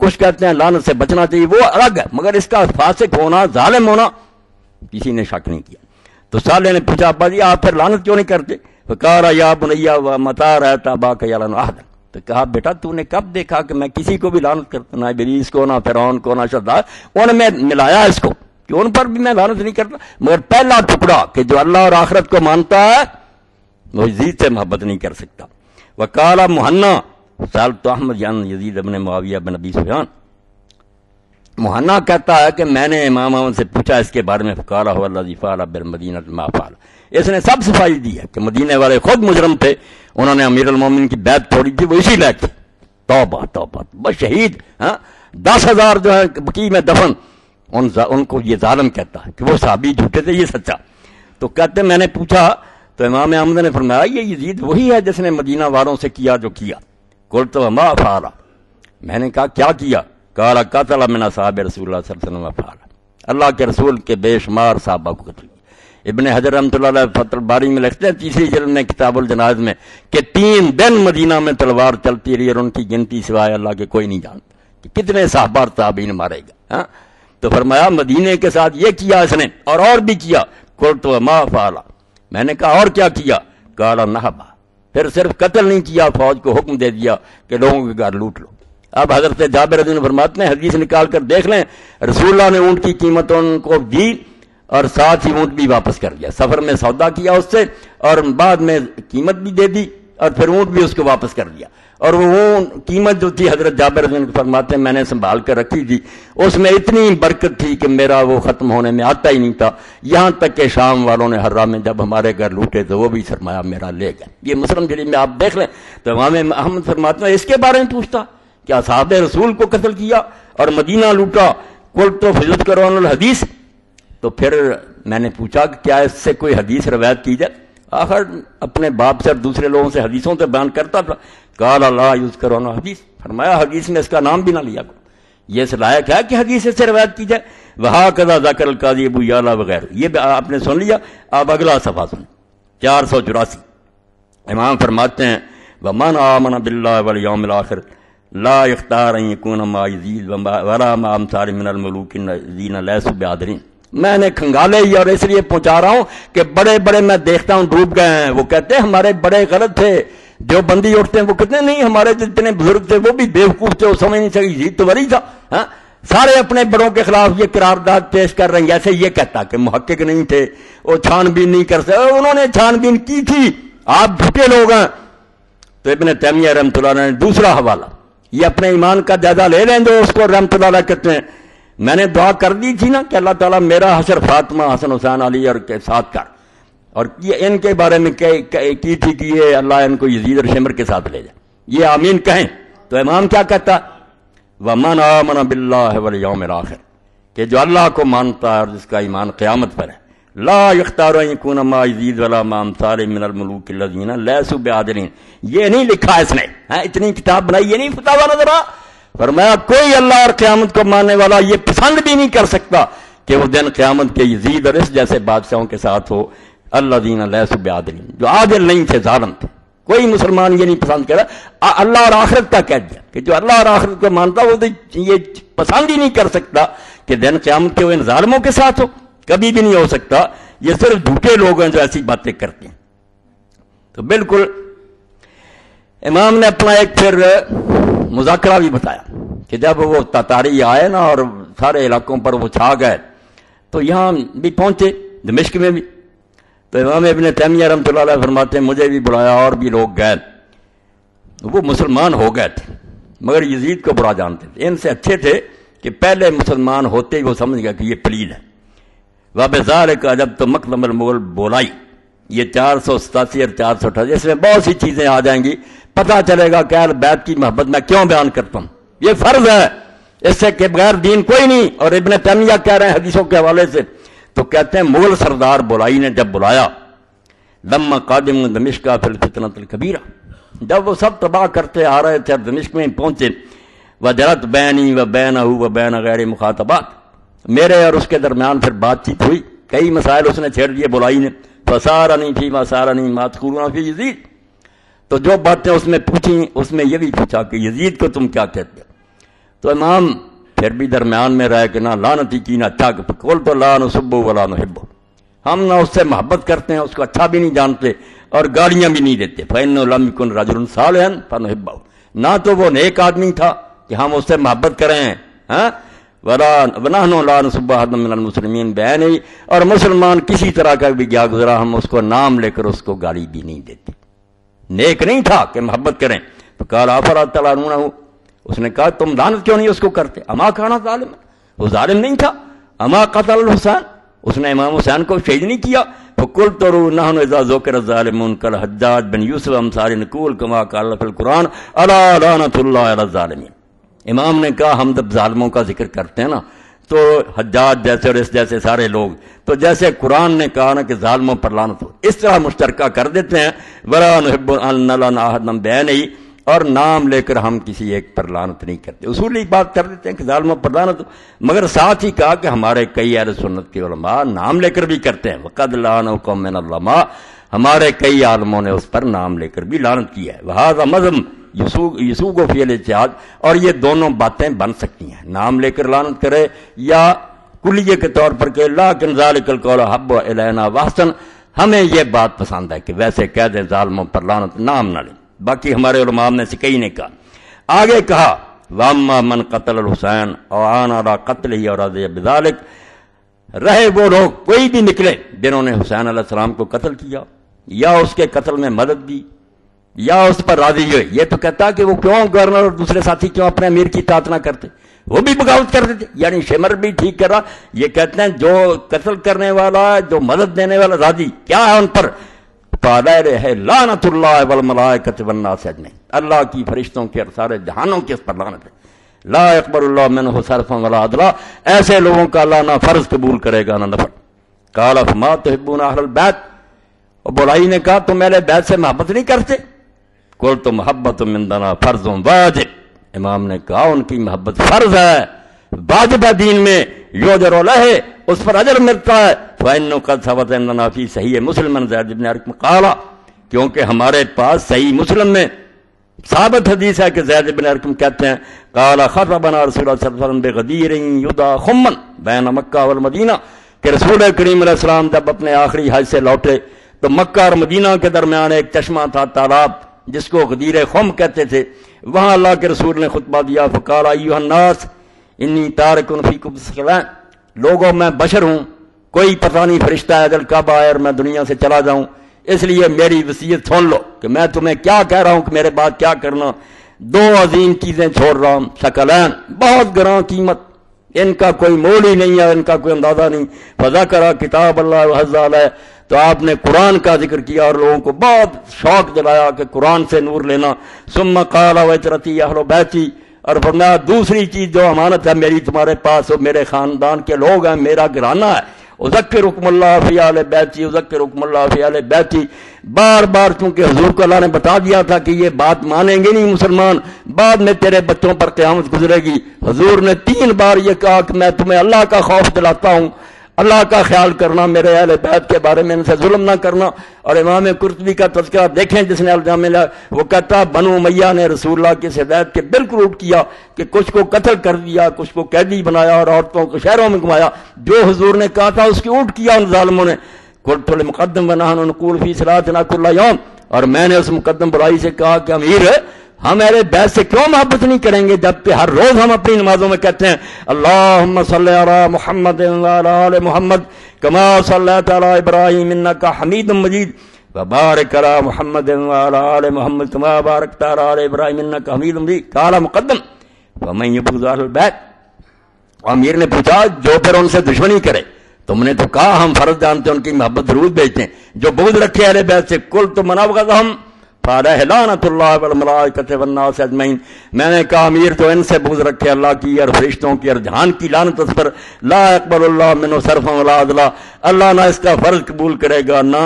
کچھ کہتے ہیں لعنت سے بچنا چاہیے، وہ الگ ہے، مگر اس کا فاسق ہونا، ظالم ہونا کسی نے شک نہیں کیا۔ تو صالح نے پوچھا ابا جی آپ پھر لعنت کیوں نہیں کرتے؟ فقال یا بنیا متی رأیت اباک یلعن احدا، تو کہا بیٹا تو نے کب دیکھا کہ میں کسی کو بھی لعنت کرتا، نہ ابلیس کو، نہ فرعون کو، نہ شداد، انہوں نے ملایا اس کو کہ ان پر بھی میں لعنت نہیں کرتا، مگر پہلا ٹکڑا کہ جو اللہ اور آخرت کو مانتا ہے وہ یزید سے محبت نہیں کر سکتا۔ وقال مہنا سألت احمد یعن یزید ابن معاویہ بن ابی سفیان، مہنا کہتا ہے کہ میں نے امام احمد سے پوچھا اس کے بارے میں، فقال هو الذی فعل بالمدینہ ما فعل، اس نے سب صفائی دی ہے کہ مدینے والے خود مجرم تھے، انہوں نے امیر المومنین کی بیعت توڑی تھی، وہ اسی لائق تھے۔ توبہ توبہ، بس شہید 10,000 جو ہے بقیع میں دفن، ان کو یہ ظالم کہتا ہے کہ وہ صحابی جھوٹے تھے، یہ سچا۔ تو کہتے میں نے پوچھا تو امام احمد نے فرمایا یہ یزید وہی ہے جس نے مدینہ والوں سے کیا جو کیا۔ قلت وما فعل، میں نے کہا کیا کیا؟ قال قتل من اصحاب رسول اللہ صلی اللہ علیہ وسلم فعل، اللہ کے رسول کے بے شمار صحابہ کو قتل کیا۔ ابن حجر رحمۃ اللہ علیہ فتح الباری میں لکھتے ہیں 3ری جلد میں کتاب الجنائز میں کہ 3 دن مدینہ میں تلوار چلتی رہی اور ان کی گنتی سوائے اللہ کے کوئی نہیں جانتا کہ کتنے صحابہ تابعین مارے گا۔ تو فرمایا مدینے کے ساتھ یہ کیا اس نے اور بھی کیا۔ قلت وما فعل، میں نے کہا اور کیا کیا؟ قال نہبا، پھر صرف قتل نہیں کیا، فوج کو حکم دے دیا کہ لوگوں کے گھر لوٹ لو۔ اب حضرت جابر رضی اللہ عنہ فرماتے ہیں حدیث نکال کر دیکھ لیں، رسول اللہ نے اونٹ کی قیمت ان کو دی اور ساتھ ہی اونٹ بھی واپس کر دیا، سفر میں سودا کیا اس سے اور بعد میں قیمت بھی دے دی اور پھر اونٹ بھی اس کو واپس کر دیا۔ اور وہ قیمت جو تھی حضرت جابر رضی اللہ عنہ فرماتے ہیں میں نے سنبھال کر رکھی تھی، اس میں اتنی برکت تھی کہ میرا وہ ختم ہونے میں آتا ہی نہیں تھا، یہاں تک کہ شام والوں نے حرہ میں جب ہمارے گھر لوٹے تو وہ بھی سرمایہ میرا لے گئے۔ یہ مسلم شریف میں آپ دیکھ لیں تو امام احمد فرماتے ہیں اس کے بارے میں پوچھتا کہ اصحاب رسول کو قتل کیا اور مدینہ لوٹا، قلت تو فضلت کرون الحدیث، تو پھر میں نے پوچھا کہ کیا اس سے کوئی حدیث روایت کی جائے؟ آخر اپنے باپ سے اور دوسرے لوگوں سے حدیثوں سے بیان کرتا تھا۔ قال لا یذکر حدیث، فرمایا حدیث میں اس کا نام بھی نہ لیا کرو، یہ اس لائق ہے کہ حدیث سے روایت کی جائے۔ وہکذا ذکر القاضی ابو یعلا وغیرہ، یہ آپ نے سن لیا۔ اب اگلا صفحہ سن 484، امام فرماتے ہیں ومن آمن باللہ والیوم الآخر لا یختار ان یکون مع یزید ولا مع امثال من الملوک الذین لیسوا بعادلین۔ میں نے کھنگالے ہی اور اس لیے پہنچا رہا ہوں کہ بڑے بڑے میں دیکھتا ہوں ڈوب گئے ہیں، وہ کہتے ہیں ہمارے بڑے غلط تھے، جو بندی اٹھتے ہیں وہ کتنے نہیں، ہمارے جتنے بزرگ تھے وہ بھی بیوقوف تھے، وہ سمجھ نہیں سکے یزید تو ولی تھا۔ سارے اپنے بڑوں کے خلاف یہ قرارداد پیش کر رہے ہیں، جیسے یہ کہتا کہ محقق نہیں تھے، وہ چھان بین نہیں کر سکتے، انہوں نے چھان بین کی تھی، آپ جھوٹے لوگ ہیں۔ تو ابن تیمیہ رحمۃ اللہ علیہ نے دوسرا حوالہ، یہ اپنے ایمان کا جائزہ لے لیں جو اس کو رحمۃ اللہ علیہ کہتے ہیں، میں نے دعا کر دی تھی نا کہ اللہ تعالیٰ میرا حشر فاطمہ حسن حسین علی اور کے ساتھ کر، اور یہ ان کے بارے میں کی تھی کہ یہ اللہ ان کو یزید اور شمر کے ساتھ لے جائے، یہ آمین کہیں۔ تو امام کیا کہتا؟ ومن آمن باللہ والیوم الآخر، کہ جو اللہ کو مانتا ہے اور جس کا ایمان قیامت پر ہے، لا یختار ان یکون مع یزید ولا مع امثال من الملوک الذین لیسوا بعادلین، یہ نہیں لکھا اس نے، اتنی کتاب بنائی، یہ نہیں فتاوی نظر آ، فرمایا کوئی اللہ اور قیامت کو ماننے والا یہ پسند بھی نہیں کر سکتا کہ وہ دن قیامت کے یزید اور اس جیسے بادشاہوں کے ساتھ ہو، الذین لیسوا بعادلین، جو عادل نہیں تھے، ظالم تھے۔ کوئی مسلمان یہ نہیں پسند کرا، اللہ اور آخرت کا کہہ دیا کہ جو اللہ اور آخرت کو مانتا وہ تو یہ پسند ہی نہیں کر سکتا کہ دن قیامت کے وہ ان ظالموں کے ساتھ ہو، کبھی بھی نہیں ہو سکتا۔ یہ صرف جھوٹے لوگ ہیں جو ایسی باتیں کرتے ہیں۔ تو بالکل امام نے اپنا ایک پھر مذاکرہ بھی بتایا کہ جب وہ تاتاری آئے نا اور سارے علاقوں پر وہ چھا گئے تو یہاں بھی پہنچے دمشق میں بھی، تو امام ابن تیمیہ رحمۃ اللہ علیہ فرماتے ہیں مجھے بھی بلایا اور بھی لوگ گئے، وہ مسلمان ہو گئے تھے مگر یزید کو برا جانتے تھے، ان سے اچھے تھے کہ پہلے مسلمان ہوتے ہی وہ سمجھ گیا کہ یہ پلید ہے۔ وَبِذَلِكَ أَجَبْتُ مَطْلَبَ الْمُغَلِ بولائی، یہ 487 اور 488، اس میں بہت سی چیزیں آ جائیں گی، پتہ چلے گا کہ اہل بیت کی محبت میں کیوں بیان کرتا ہوں، یہ فرض ہے، اس سے کہ بغیر دین کوئی نہیں۔ اور ابن تیمیہ کہہ رہے ہیں حدیثوں کے حوالے سے، تو کہتے ہیں مغل سردار بولائی نے جب بلایا لما قادم دمشق فی الفتنۃ الکبیرہ، جب وہ سب تباہ کرتے آ رہے تھے اور دمشق میں پہنچے، وجرت بینی و بینہ و بین غیر مخاطبات، میرے اور اس کے درمیان پھر بات چیت ہوئی، کئی مسائل اس نے چھیڑ دیے بولائی نے، فسارنی فی ما سارنی ما تقولون فی یزید، تو جو باتیں اس میں پوچھیں اس میں یہ بھی پوچھا کہ یزید کو تم کیا کہتے ہو، تو امام پھر بھی درمیان میں رہے کہ نہ لعنتی کی نہ اچھا، قل تو لا نسب ولا نحب، ہم نہ اس سے محبت کرتے ہیں، اس کو اچھا بھی نہیں جانتے اور گالیاں بھی نہیں دیتے. فإنه لم يكن رجل صالحا فنحبه، نہ تو وہ نیک آدمی تھا کہ ہم اس سے محبت کریں، ہاں، ونحن لا نسب احدا من المسلمین بعینہ، اور مسلمان کسی طرح کا بھی گیا گزرا ہم اس کو نام لے کر اس کو گالی بھی نہیں دیتے. نیک نہیں تھا کہ محبت کریں. فقال افلا تلعنونہ، اس نے کہا تم لعنت کیوں نہیں اس کو کرتے؟ اما کان ظالم، وہ ظالم نہیں تھا. اما قتل الحسین، اس نے امام حسین کو شہید نہیں کیا. فقلت نحن اذا ذکر الظالمون كالحجاج بن یوسف امثال نقول كما قال في القرآن الا لعنۃ اللہ علی الظالمین. امام نے کہا ہم جب ظالموں کا ذکر کرتے ہیں نا تو حجاج جیسے اور اس جیسے سارے لوگ، تو جیسے قرآن نے کہا نا کہ ظالموں پر لعنت ہو، اس طرح مشترکہ کر دیتے ہیں. ولا نحب ان نلعن احدا بعینہ، اور نام لے کر ہم کسی ایک پر لعنت نہیں کرتے. اصولی بات کر دیتے ہیں کہ ظالموں پر لعنت، مگر ساتھ ہی کہا کہ ہمارے کئی اہل سنت کے علماء نام لے کر بھی کرتے ہیں. وقد لعنہ قوم من العلماء، ہمارے کئی عالموں نے اس پر نام لے کر بھی لعنت کی ہے. وہذا مذہب یسوق و فی الاجتہاد، اور یہ دونوں باتیں بن سکتی ہیں، نام لے کر لعنت کرے یا کلیے کے طور پر کہ لیکن ذالک القول حب الینا واحسن، ہمیں یہ بات پسند ہے کہ ویسے کہہ دیں ظالموں پر لعنت، نام نہ لیں. باقی ہمارے علماء میں سے کئی نے کہا. آگے کہا واما من قتل الحسین او عان علی قتلہ اور رضی بذلک، رہے وہ لوگ کوئی بھی نکلے جنہوں نے حسین علیہ السلام کو قتل کیا یا اس کے قتل میں مدد دی یا اس پر راضی ہوئے. یہ تو کہتا کہ وہ کیوں گورنر اور دوسرے ساتھی کیوں اپنے امیر کی اطاعت نہ کرتے، وہ بھی بغاوت کر دیتے. یعنی شمر بھی ٹھیک کر رہا. یہ کہتے ہیں جو قتل کرنے والا، جو مدد دینے والا راضی، کیا ہے ان پر؟ ہے لعنت اللہ والملائکۃ والناس اجمعین، اللہ کی فرشتوں کے اور سارے جہانوں کے اس پر لعنت ہے. لا يقبل اللہ منہ صرفا ولا عدلا، ایسے لوگوں کا اللہ نہ فرض قبول کرے گا نہ نفل. قال فما تحبون اہل البیت، اور بولائی نے کہا تم اہل بیت سے محبت نہیں کرتے؟ قلت محبت مندنا فرض واجب، امام نے کہا ان کی محبت فرض ہے، واجب ہے دین میں، یؤجر علیہ، اس پر اجر ملتا ہے. فإنه قد ثبت عندنا فی صحیح مسلم من زید بن ارقم قال، کیونکہ ہمارے پاس صحیح مسلم میں ثابت حدیث ہے کہ زید بن ارقم کہتے ہیں قال خطبنا رسول اللہ صلی اللہ علیہ وسلم بغدیر یدعى خمن بین مکہ والمدینہ، کہ رسول کریم علیہ السلام جب اپنے آخری حج سے لوٹے تو مکہ اور مدینہ کے درمیان ایک چشمہ تھا، تالاب، جس کو غدیر خم کہتے تھے. وہاں اللہ کے رسول نے خطبہ دیا. فقال ایھا الناس انی تارک فیکم ثقلین، لوگوں میں بشر ہوں، کوئی پتہ نہیں فرشتہ ہے اجل کب آئے اور میں دنیا سے چلا جاؤں، اس لیے میری وصیت سن لو کہ میں تمہیں کیا کہہ رہا ہوں کہ میرے بعد کیا کرنا. دو عظیم چیزیں چھوڑ رہا ہوں، ثقلین، بہت گراں قیمت، ان کا کوئی مول ہی نہیں ہے، ان کا کوئی اندازہ نہیں. فذکر کتاب اللہ وحظ علیہ، تو آپ نے قرآن کا ذکر کیا اور لوگوں کو بہت شوق دلایا کہ قرآن سے نور لینا. ثم قال وعترتی اہل بیتی، اور فرمایا دوسری چیز جو امانت ہے میری تمہارے پاس، وہ میرے خاندان کے لوگ ہیں، میرا گھرانہ ہے. اذکرکم اللہ فی اہل بیتی، اذکرکم اللہ فی اہل بیتی. بار بار چونکہ حضور کو اللہ نے بتا دیا تھا کہ یہ بات مانیں گے نہیں مسلمان، بعد میں تیرے بچوں پر قیامت گزرے گی. حضور نے 3 بار یہ کہا کہ میں تمہیں اللہ کا خوف دلاتا ہوں، اللہ کا خیال کرنا، میرے اہل بیت کے بارے میں ان سے ظلم نہ کرنا. اور امام قرطبی کا تذکرہ دیکھیں جس نے الجامع لیا، وہ کہتا بنو امیہ نے رسول اللہ کی ہدایت کے بالکل الٹ کیا کہ کچھ کو قتل کر دیا، کچھ کو قیدی بنایا اور عورتوں کو شہروں میں گھمایا. جو حضور نے کہا تھا اس کی الٹ کیا ان ظالموں نے. قلت للمقدم ونحن نقول فی صلاتنا کل یوم، اور میں نے اس مقدم برائی سے کہا کہ امیر ہم اہل بیت سے کیوں محبت نہیں کریں گے جبکہ ہر روز ہم اپنی نمازوں میں کہتے ہیں اللہم صلی علی محمد وعلی آل محمد کما صلیت علی ابراہیم انک حمید مجید وبارک علی محمد وعلی آل محمد کما بارکت علی آل ابراہیم انک حمید مجید. قال مقدم ومن یبغض اہل البیت، امیر نے پوچھا جو پھر ان سے دشمنی کرے، تم نے تو کہا ہم فرض جانتے ہیں ان کی محبت ضرور بھیجتے ہیں، جو بغض رکھے اہل بیت سے قلت من ابغضہم فعلیہ لعنۃ اللہ والملائکۃ والناس اجمعین، میں نے کہا امیر تو ان سے بغض رکھے اللہ کی اور فرشتوں کی اور جہان کی لعنت اس پر. لا يقبل اللہ منہ صرفا ولا عدلا، اللہ نہ اس کا فرض قبول کرے گا نہ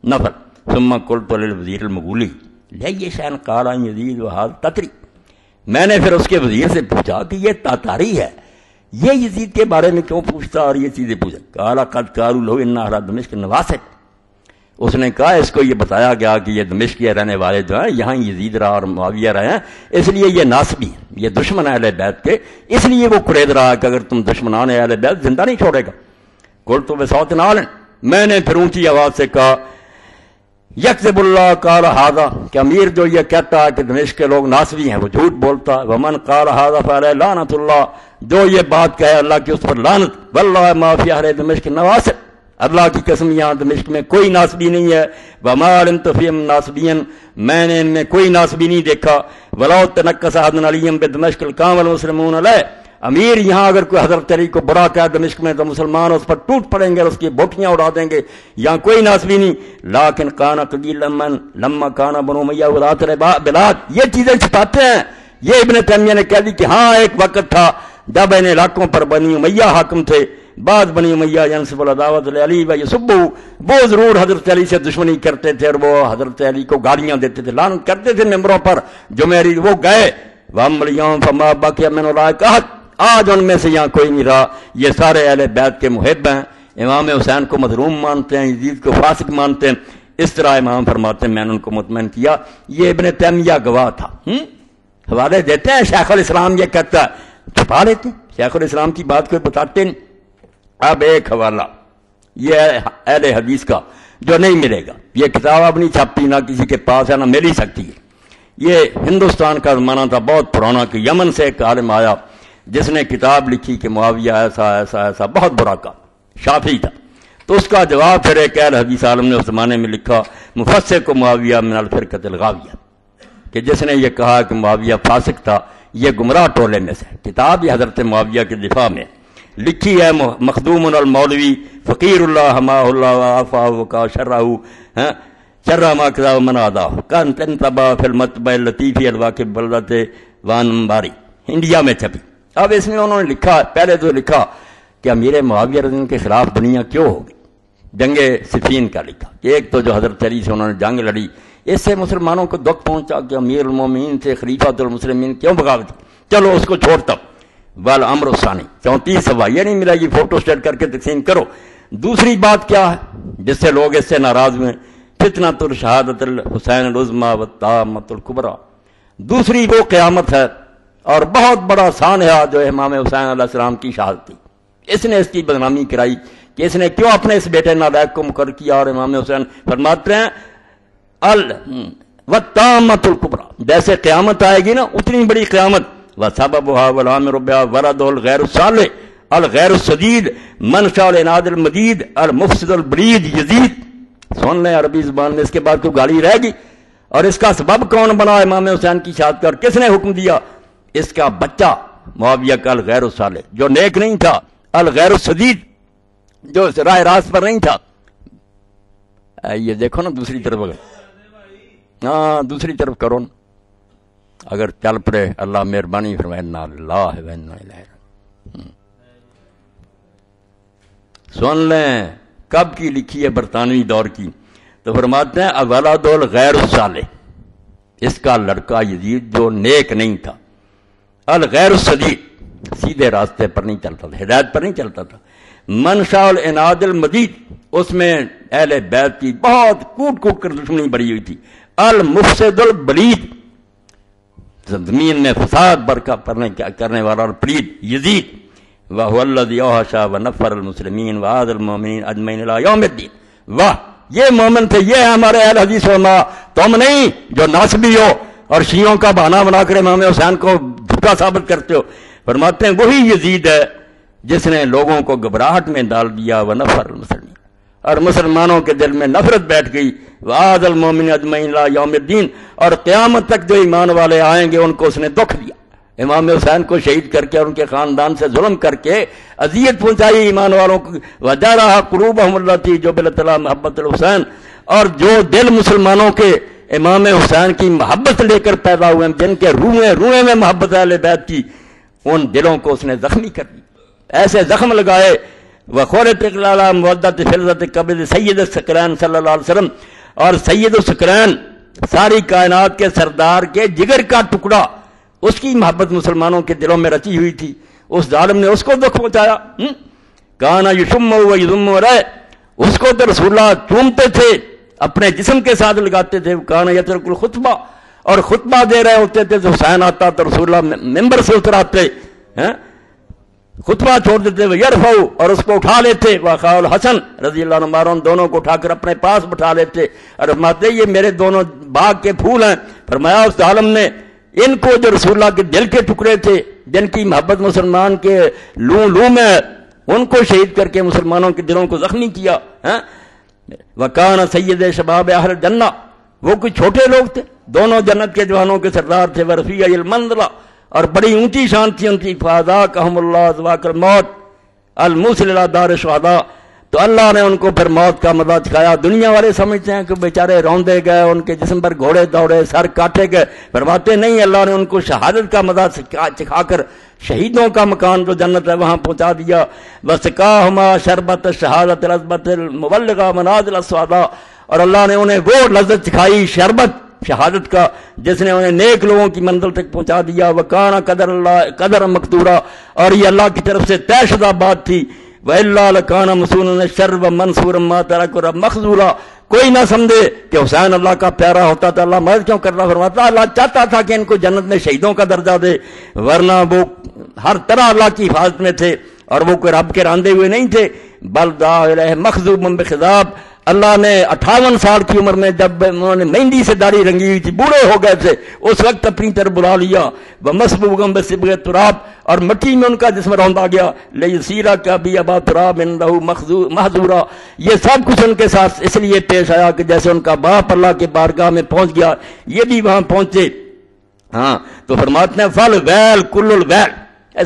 نفل. ثم قلت للوزیر المغولی لأی شیء قال یزید وهذا تتری، میں نے پھر اس کے وزیر سے پوچھا کہ یہ تاتاری ہے، یہ یزید کے بارے میں کیوں پوچھتا اور یہ چیزیں پوچھا. قال قد قالوا له ان اہل دمشق نواسق، اس نے کہا اس کو یہ بتایا گیا کہ یہ دمشق کے رہنے والے جو ہیں یہاں یزید رہا اور معاویہ رہے ہیں، اس لیے یہ ناصبی ہیں، یہ دشمن اہل بیت کے، اس لیے وہ قرید رہا کہ اگر تم دشمنان اہل بیت زندہ نہیں چھوڑے گا۔ قلت بصوت عال، میں نے پھر اونچی آواز سے کہا یکذب اللہ قال ھذا، کہ امیر جو یہ کہتا ہے کہ دمشق کے لوگ ناصبی ہیں وہ جھوٹ بولتا ہے، ومن قال ھذا فعلیہ لعنت اللہ، جو یہ بات کہے اللہ کی اس پر لعنت، واللہ ما فی اہل دمشق نواصب، اللہ کی قسم یہاں دمشق میں کوئی ناصبی نہیں ہے، وما علمت فیہم ناصبیا، میں نے ان میں کوئی ناصبی نہیں دیکھا، ولو تنکس احد علی بدمشق القام والمسلمون علیہ، امیر یہاں اگر کوئی حضرت علی کو برا کہا دمشق میں تو مسلمان اس پر ٹوٹ پڑیں گے اور اس کی بوٹیاں اڑا دیں گے، یہاں کوئی ناصبی نہیں، لیکن کان قلیلا من لما کان بنو امیہ ولات بلاد، یہ چیزیں چھپاتے ہیں۔ یہ ابن تیمیہ نے کہہ دی کہ ہاں ایک وقت تھا جب ان علاقوں پر بنی امیہ حاکم تھے، بعد بنی امیہ ینسب العداوۃ علی و یسبہ، وہ ضرور حضرت علی سے دشمنی کرتے تھے اور وہ حضرت علی کو گالیاں دیتے تھے، لعنت کرتے تھے ممبروں پر، جو میری وہ گئے، وَأَمَّا الْيَوْمَ فَمَا بَقِيَ مِنْ أُولَٰئِكَ أَحَدٌ، آج ان میں سے یہاں کوئی نہیں رہا، یہ سارے اہل بیت کے محب ہیں، امام حسین کو مظلوم مانتے ہیں، یزید کو فاسق مانتے ہیں، اس طرح امام فرماتے ہیں میں نے ان کو مطمئن کیا۔ یہ ابن تیمیہ گواہ تھا، حوالے دیتے ہیں، شیخ الاسلام یہ کہتا ہے، چھپا لیتے ہیں، شیخ الاسلام کی بات کوئی بتاتے نہیں۔ اب ایک حوالہ یہ اہل حدیث کا جو نہیں ملے گا، یہ کتاب اب نہیں چھپتی، نہ کسی کے پاس ہے، نہ مل ہی سکتی ہے۔ یہ ہندوستان کا زمانہ تھا بہت پرانا کہ یمن سے ایک عالم آیا جس نے کتاب لکھی کہ معاویہ ایسا ایسا ایسا بہت برا کا شافعی تھا، تو اس کا جواب پھر ایک اہل حدیث عالم نے اس زمانے میں لکھا مفسق معاویہ من الفرقۃ الغاویہ، کہ جس نے یہ کہا کہ معاویہ فاسق تھا، یہ گمراہ ٹولے میں سے، کتاب یہ حضرت معاویہ کے دفاع میں لکھی ہے، مخدوم المولوی فقیر اللہ حما اللہ وعفا وقا شرہ شرہ ما کذا من آدھا کان تنتبہ فی المطبع اللطیفی الواقب بلدت وانباری، انڈیا میں چھپی۔ اب اس میں انہوں نے لکھا، پہلے تو لکھا کہ امیر معاویہ رضی اللہ عنہ کے خلاف دنیا کیوں ہوگی، جنگ صفین کا لکھا، ایک تو جو حضرت علی سے انہوں نے جنگ لڑی، اس سے مسلمانوں کو دکھ پہنچا کہ امیر المومنین سے خلیفۃ المسلمین کیوں بغاوت کی، چلو اس کو چھوڑتا ہوں۔ والامر الثانی 34 صفحہ، یہ نہیں ملا یہ فوٹو اسٹیٹ کر کے تقسیم کرو۔ دوسری بات کیا ہے جس سے لوگ اس سے ناراض ہوئے، فتنۃ الشہادۃ الحسین العظمی والطامۃ الکبریٰ، دوسری وہ قیامت ہے اور بہت بڑا سانحہ جو امام حسین علیہ السلام کی شہادت تھی، اس نے اس کی بدنامی کرائی کہ اس نے کیوں اپنے اس بیٹے نالائق کو مقرر کیا، اور امام حسین فرماتے ہیں والطامۃ الکبریٰ، جیسے قیامت آئے گی نا اتنی بڑی قیامت، وسببها والامر بها ورد الغیر الصالح الغیر السدید منشا العناد المدید المفسد البلید یزید۔ سن لیں عربی زبان میں، اس کے بعد کوئی گالی رہے گی؟ اور اس کا سبب کون بنا امام حسین کی شہادت کا، اور کس نے حکم دیا؟ اس کا بچہ معاویہ کا الغیر الصالح، جو نیک نہیں تھا، الغیر السدید، جو راہ راست پر نہیں تھا۔ یہ دیکھو نا دوسری طرف، اگر ہاں دوسری طرف کرو نا، اگر چل پڑے اللہ مہربانی فرمائے، انا للہ و انا الیہ راجعون۔ سن لیں کب کی لکھی ہے، برطانوی دور کی، تو فرماتے ہیں اولاد الغیر الصالح، اس کا لڑکا یزید جو نیک نہیں تھا، الغیر السدید، سیدھے راستے پر نہیں چلتا تھا، ہدایت پر نہیں چلتا تھا، منشا العناد المدید، اس میں اہل بیت کی بہت کوٹ کوٹ کر دشمنی بڑھی ہوئی تھی، المفسد البلید، زمین میں فساد برپا کرنے والا اور پلید یزید، وَهُوَ الَّذِي أَوْحَشَ وَنَفَّرَ الْمُسْلِمِينَ وَعَادَ الْمُؤْمِنِينَ أَجْمَعِينَ إِلَىٰ يَوْمِ الدِّينِ۔ واہ، یہ مومن تھے، یہ ہمارے اہل حدیث علماء، تم نہیں جو ناصبی ہو اور شیعوں کا بہانہ بنا کر امام حسین کو جھوٹا ثابت کرتے ہو۔ فرماتے ہیں وہی یزید ہے جس نے لوگوں کو گھبراہٹ میں ڈال دیا، وَنَفَّرَ الْمُسْلِمِينَ، اور مسلمانوں کے دل میں نفرت بیٹھ گئی، وَعَادَ الْمُؤْمِنِينَ أَجْمَعِينَ إِلَىٰ يَوْمِ الدِّينِ، اور قیامت تک جو ایمان والے آئیں گے ان کو اس نے دکھ دیا۔ امام حسین کو شہید کر کے اور ان کے خاندان سے ظلم کر کے اذیت پہنچائی ایمان والوں کو، وَجَرَحَ قُلُوبَهُمُ الَّتِي جُبِلَتْ عَلَىٰ مَحَبَّةِ الْحُسَيْنِ، اور جو دل مسلمانوں کے امام حسین کی محبت لے کر پیدا ہوئے ہیں، جن کے روئے میں محبت اہل بیت کی، ان دلوں کو اس نے زخمی کر دی، ایسے زخم لگائے۔ وَخُرِّجَتْ عَلَىٰ مَوَدَّةِ فِرْزَةِ قَبْرِ سید الثقلین صلی اللہ علیہ وسلم، اور سید الثقلین ساری کائنات کے سردار کے جگر کا ٹکڑا، اس کی محبت مسلمانوں کے دلوں میں رچی ہوئی تھی، اس ظالم نے اس کو دکھ پہنچایا۔ کانا یشم و یذم علیہ، اس کو تو رسول اللہ چومتے تھے اپنے جسم کے ساتھ لگاتے تھے. کان یترک الخطبہ، اور خطبہ دے رہے ہوتے تھے تو حسین آتا تو رسول اللہ ممبر سے اتراتے، خطبہ چھوڑ دیتے وہ یرفعو، اور اس کو اٹھا لیتے. وقال الحسن رضی اللہ عنہ مارون دونوں کو اٹھا کر اپنے پاس بٹھا لیتے اور فرماتے یہ میرے دونوں باغ کے پھول ہیں. فرمایا اس عالم نے ان کو جو رسول اللہ کے دل کے ٹکڑے تھے، جن کی محبت مسلمان کے لوں میں، ان کو شہید کر کے مسلمانوں کے دلوں کو زخمی کیا. وکان سید شباب اہل جنہ، وہ کوئی چھوٹے لوگ تھے، دونوں جنت کے جوانوں کے سردار تھے. ورفیع المنزلہ، اور بڑی اونچی شان تھی ان کی. فاذاقہم اللہ ذواق الموت الموصل الی دار الشہداء، تو اللہ نے ان کو پھر موت کا مزہ چکھایا. دنیا والے سمجھتے ہیں کہ بیچارے روندے گئے، ان کے جسم پر گھوڑے دوڑے، سر کاٹے گئے. فرماتے نہیں، اللہ نے ان کو شہادت کا مزہ چکھا کر شہیدوں کا مکان جو جنت ہے وہاں پہنچا دیا. وسقاہما شربت الشہادۃ العذبۃ المبلغہ منازل السعداء، اور اللہ نے انہیں وہ لذت چکھائی شربت شہادت کا جس نے انہیں نیک لوگوں کی منزل تک پہنچا دیا. وکانا قدر اللہ قدر مقدورا، اور یہ اللہ کی طرف سے طے شدہ بات تھی. وَإِلَّا لَكَانَ مَسْعُونًا شَرَّ مَنْصُورًا مَا تَرَكَ مَخْذُولًا، کوئی نہ سمجھے کہ حسین اللہ کا پیارا ہوتا تھا اللہ مدد کیوں کر رہا. فرماتا اللہ چاہتا تھا کہ ان کو جنت میں شہیدوں کا درجہ دے، ورنہ وہ ہر طرح اللہ کی حفاظت میں تھے اور وہ کوئی رب کے راندے ہوئے نہیں تھے. بل دعا الیہ مخذوبا بخضاب، اللہ نے 58 سال کی عمر میں جب انہوں نے مہندی سے داڑھی رنگی ہوئی تھی، بوڑھے ہو گئے تھے، اس وقت اپنی طرف بلا لیا. ومسبوغا بسبغ تراب، اور مٹی میں ان کا جسم روندا گیا. لیسیرا کا بھی ابا تراب عنده محذورا، یہ سب کچھ ان کے ساتھ اس لیے پیش آیا کہ جیسے ان کا باپ اللہ کے بارگاہ میں پہنچ گیا یہ بھی وہاں پہنچے. ہاں تو فرماتے ہیں فل ویل کل الویل.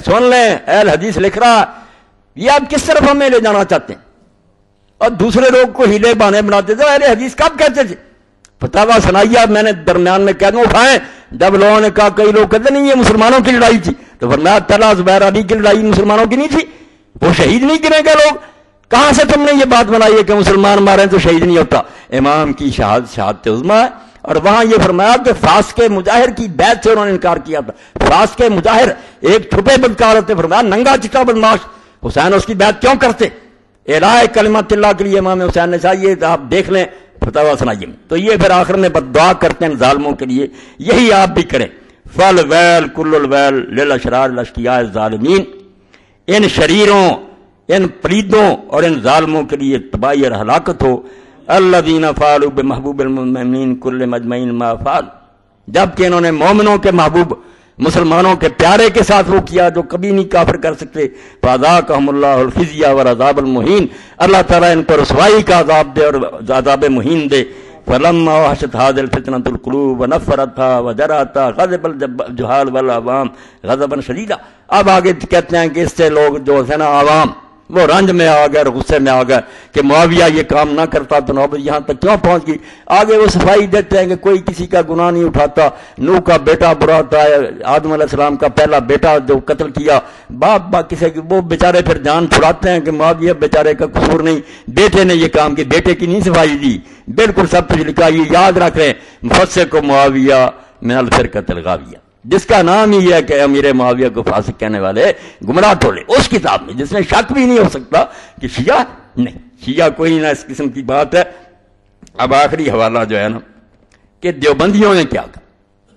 سن لیں، اہل حدیث لکھ رہا یہ آپ کس طرف ہمیں لے جانا چاہتے ہیں؟ اور دوسرے لوگ کو ہیلے بانے بناتے تھے. اہل حدیث کب کہتے تھے؟ فتاوا سنائیے، میں نے درمیان میں کہہ دوں اٹھائیں. جب لوگوں نے کہا کئی لوگ کہتے نہیں یہ مسلمانوں کی لڑائی تھی، تو فرمایا طلحہ زبیر علی کی لڑائی مسلمانوں کی نہیں تھی، وہ شہید نہیں گرے گئے لوگ. کہاں سے تم نے یہ بات بنائی ہے کہ مسلمان مارے تو شہید نہیں ہوتا؟ امام کی شہادت عظمیٰ ہے. اور وہاں یہ فرمایا کہ فاسق مجاہر کی بیعت سے انہوں نے انکار کیا تھا. فاسق مجاہر ایک چھپے بدکار ہوتے، فرمایا ننگا چٹا بدماش، حسین اس کی بیعت کیوں کرتے؟ اعلاء کلمت اللہ کے لیے امام حسین نے چاہیے آپ دیکھ لیں فتاوا سنائیے. تو یہ پھر آخر میں دعا کرتے ہیں ظالموں کے لیے، یہی آپ بھی کریں. فل ویل کل الویل للاشرار الاشقیاء الظالمین، ان شریروں، ان پلیدوں اور ان ظالموں کے لیے تباہی اور ہلاکت ہو. الذین فعلوا بمحبوب المؤمنین کل مجمعین ما فعل، جبکہ انہوں نے مومنوں کے محبوب مسلمانوں کے پیارے کے ساتھ وہ کیا جو کبھی نہیں کافر کر سکتے. فذاقہم اللہ الخزی والعذاب المہین، اللہ تعالیٰ ان پر رسوائی کا عذاب دے اور عذاب مہین دے. فلما وحشت هذه الفتنة القلوب ونفرتها وجرتها غضب الجهال والعوام غضبا شدیدا. اب آگے کہتے ہیں کہ اس سے لوگ جو ہے نا عوام وہ رنج میں آ گئے اور غصے میں آ گئے کہ معاویہ یہ کام نہ کرتا تو نوبت یہاں تک کیوں پہنچ گئی. آگے وہ صفائی دیتے ہیں کہ کوئی کسی کا گناہ نہیں اٹھاتا. نوح کا بیٹا برا تھا، آدم علیہ السلام کا پہلا بیٹا جو قتل کیا، باپ کسی وہ بیچارے پھر جان چھڑاتے ہیں کہ معاویہ بیچارے کا قصور نہیں، بیٹے نے یہ کام کی، بیٹے کی نہیں صفائی دی. بالکل سب کچھ لکھا. یہ یاد رکھ رہے مفسق کو معاویہ من الفرقۃ الغاویہ، جس کا نام ہی ہے کہ امیر معاویہ کو فاسق کہنے والے گمراہ ٹولے، اس کتاب میں جس میں شک بھی نہیں ہو سکتا کہ شیعہ نہیں، شیعہ کوئی نہ اس قسم کی بات ہے. اب آخری حوالہ جو ہے نا کہ دیوبندیوں نے کیا کہا.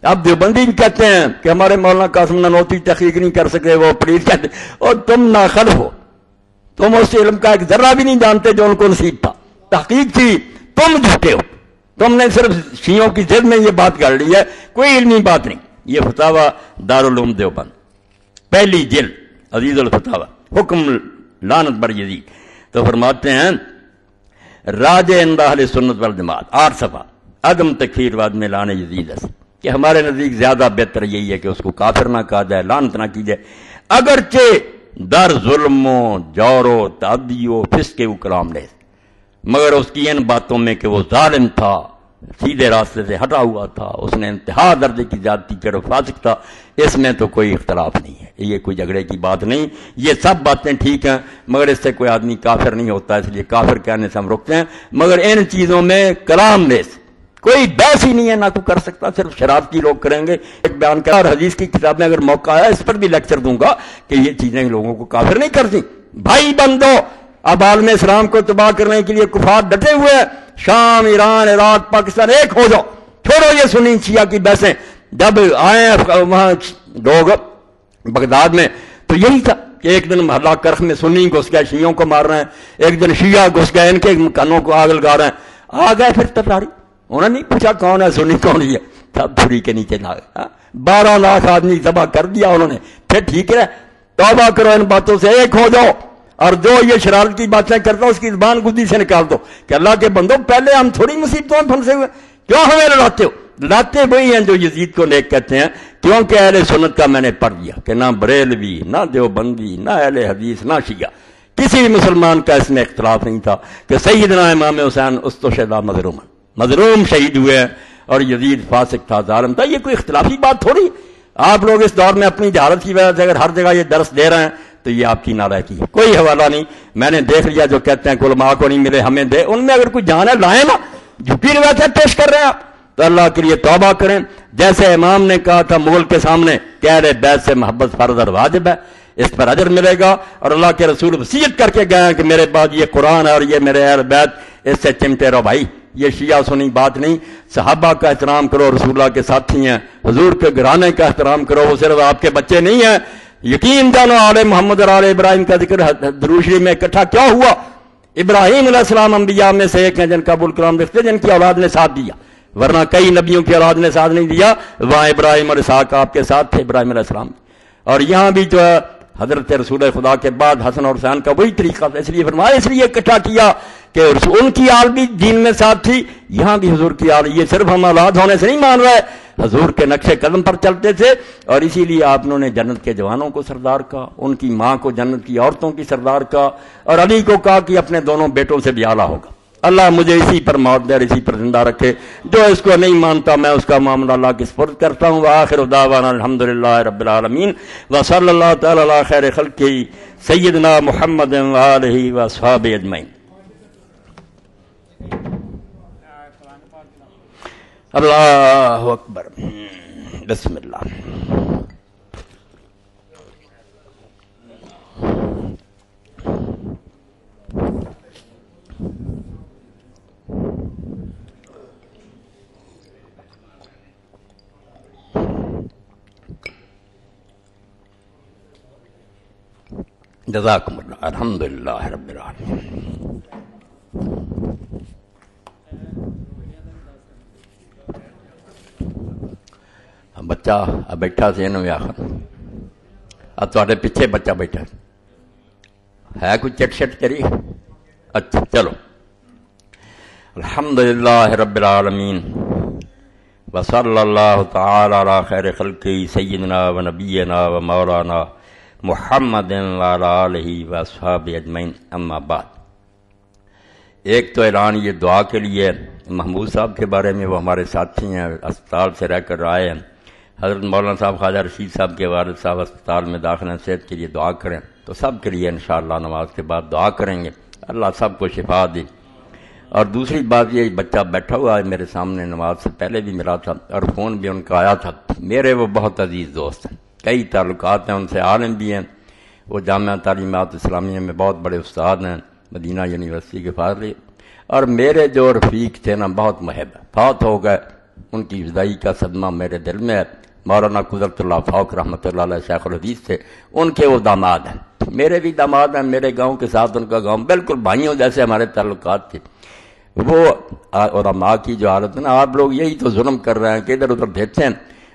اب دیوبندی کہتے ہیں کہ ہمارے مولانا قاسم نانوتوی تحقیق نہیں کر سکے، وہ پلیز کہتے اور تم ناخلف ہو، تم اس علم کا ایک ذرہ بھی نہیں جانتے جو ان کو نصیب تھا. تحقیق تھی، تم جھوٹے ہو، تم نے صرف شیعوں کی ضد میں یہ بات کر لی ہے، کوئی علمی بات نہیں. یہ فتاوا دارالعلوم دیوبند، پہلی جلد، عزیز الفتاوا، حکم لعنت بر یزید. تو فرماتے ہیں راج عند اہل سنت والجماعت 8 صفحہ عدم تکفیر بعد میں لعن یزید ہے کہ ہمارے نزدیک زیادہ بہتر یہی ہے کہ اس کو کافر نہ کہا جائے، لعنت نہ کی جائے، اگرچہ در ظلم و جور و تعدی و فسق و کلام نے، مگر اس کی ان باتوں میں کہ وہ ظالم تھا، سیدھے راستے سے ہٹا ہوا تھا، اس نے انتہا درجے کی زیادتی کی اور فاسق تھا، اس میں تو کوئی اختلاف نہیں ہے. یہ کوئی جھگڑے کی بات نہیں، یہ سب باتیں ٹھیک ہیں، مگر اس سے کوئی آدمی کافر نہیں ہوتا، اس لیے کافر کہنے سے ہم رکتے ہیں. مگر ان چیزوں میں کلام نیس کوئی بحث ہی نہیں ہے، نہ کوئی کر سکتا، صرف شرارتی لوگ کریں گے. ایک بیان کرا، اور حدیث کی کتاب میں اگر موقع آیا اس پر بھی لیکچر دوں گا کہ یہ چیزیں لوگوں کو کافر نہیں کرتی. بھائی بندو، اب عالم اسلام کو تباہ کرنے کے لیے کفار ڈٹے ہوئے ہیں، شام، ایران، عراق، پاکستان ایک ہو جاؤ، چھوڑو یہ سنی شیعہ کی بحثیں. جب آئے وہاں لوگ بغداد میں تو یہی تھا کہ ایک دن محلہ کرخ میں سنی گھس گئے، شیعوں کو مار رہے ہیں، ایک دن شیعہ گھس گئے ان کے کانوں کو آگ لگا رہے ہیں. آ گئے پھر تتاری، انہوں نے نہیں پوچھا کون ہے سنی کون ہے، سب دھوری کے نیچے لا گئے. 12 لاکھ آدمی ذبح کر دیا انہوں نے. پھر ٹھیک ہے، توبہ کرو ان باتوں سے، ایک ہو جاؤ، اور جو یہ شرارت کی باتیں کرتا اس کی زبان گدی سے نکال دو کہ اللہ کے بندو پہلے ہم تھوڑی مصیبتوں میں پھنسے ہوئے، کیوں ہمیں لڑاتے ہو؟ لاتے وہی ہیں جو یزید کو نیک کہتے ہیں، کیونکہ اہل سنت کا میں نے پڑھ دیا کہ نہ بریلوی، نہ دیوبندی، نہ اہل حدیث، نہ شیعہ، کسی بھی مسلمان کا اس میں اختلاف نہیں تھا کہ سیدنا امام حسین استشہد مظلوم شہید ہوئے ہیں اور یزید فاسق تھا، ظالم تھا. یہ کوئی اختلافی بات تھوڑی. آپ لوگ اس دور میں اپنی جہالت کی وجہ سے اگر ہر جگہ یہ درس دے رہے ہیں تو یہ آپ کی نالائقی ہے. کوئی حوالہ نہیں، میں نے دیکھ لیا جو کہتے ہیں کہ علماء کو نہیں ملے ہمیں دے، ان میں اگر کوئی جان ہے لائیں نا. جھوٹی روایتیں پیش کر رہے ہیں آپ، تو اللہ کے لیے توبہ کریں. جیسے امام نے کہا تھا مغل کے سامنے کہ اہل بیت سے محبت فرض اور واجب ہے، اس پر اجر ملے گا، اور اللہ کے رسول وصیت کر کے گئے ہیں کہ میرے بعد یہ قرآن اور یہ میرے اہل بیت، اس سے چمٹے رہو بھائی. یہ شیعہ سنی بات نہیں. صحابہ کا احترام کرو، رسول اللہ کے ساتھی ہیں، حضور کے گھرانے کا احترام کرو، وہ صرف آپ کے بچے نہیں ہیں. یقین جانو آل محمد اور آل ابراہیم کا ذکر درود شریف میں اکٹھا کیا ہوا؟ ابراہیم علیہ السلام انبیاء میں سے ایک ہیں جن کا ابو الکلام لکھتے جن کی اولاد نے ساتھ دیا، ورنہ کئی نبیوں کی اولاد نے ساتھ نہیں دیا. وہاں ابراہیم اور اسحاق آپ کے ساتھ تھے، ابراہیم علیہ السلام. اور یہاں بھی جو ہے حضرت رسول خدا کے بعد حسن اور حسین کا وہی طریقہ تھا، اس لیے فرمایا، اس لیے اکٹھا کیا کہ ان کی آل بھی دین میں ساتھ تھی، یہاں بھی حضور کی آل. یہ صرف ہم اولاد ہونے سے نہیں مان رہے، حضور کے نقش قدم پر چلتے تھے، اور اسی لیے آپ نے جنت کے جوانوں کو سردار کہا، ان کی ماں کو جنت کی عورتوں کی سردار کہا، اور علی کو کہا کہ اپنے دونوں بیٹوں سے بھی اعلیٰ ہوگا. اللہ مجھے اسی پر موت دے اور اسی پر زندہ رکھے. جو اس کو نہیں مانتا میں اس کا معاملہ اللہ کے سپرد کرتا ہوں. وآخر دعوانا الحمدللہ رب العالمین وصلی اللہ تعالی علی خیر خلقہ سیدنا محمد وآلہ واصحابہ اجمعین. اللہ اکبر. بسم اللہ. جزاکم اللہ. الحمدللہ رب العالمین. بچہ بیٹھا سی انہوں آخر اب تھوڑے پیچھے بچہ بیٹھا ہے، کوئی چٹ شٹ کری؟ اچھا چلو. الحمدللہ رب العالمین وصلی اللہ تعالی علی خیر خلقہ سیدنا و نبینا و مولانا محمد وعلی آلہ واصحابہ اجمعین. اما بعد، ایک تو اعلان یہ دعا کے لیے محمود صاحب کے بارے میں، وہ ہمارے ساتھی ہیں، اسپتال سے رہ کر آئے ہیں. حضرت مولانا صاحب خواجہ رشید صاحب کے والد صاحب اسپتال میں داخل ہیں، صحت کے لیے دعا کریں. تو سب کے لیے انشاءاللہ نماز کے بعد دعا کریں گے، اللہ سب کو شفا دے. اور دوسری بات یہ، بچہ بیٹھا ہوا ہے میرے سامنے، نماز سے پہلے بھی ملا تھا اور فون بھی ان کا آیا تھا. میرے وہ بہت عزیز دوست ہیں، کئی تعلقات ہیں ان سے، عالم بھی ہیں. وہ جامعہ تعلیمات اسلامیہ میں بہت بڑے استاد ہیں، مدینہ یونیورسٹی کے فاضل. اور میرے جو رفیق تھے نا، بہت محب، فوت ہو گئے، ان کی جدائی کا صدمہ میرے دل میں ہے. مولانا قدرت اللہ فاروق رحمۃ اللہ علیہ شیخ الحدیث تھے، ان کے وہ داماد ہیں، میرے بھی داماد ہیں. میرے گاؤں کے ساتھ ان کا گاؤں بالکل بھائیوں جیسے ہمارے تعلقات تھے. وہ علماء کی جو حالت ہے نا، آپ لوگ یہی تو ظلم کر رہے ہیں کہ ادھر ادھر دیکھتے ہیں،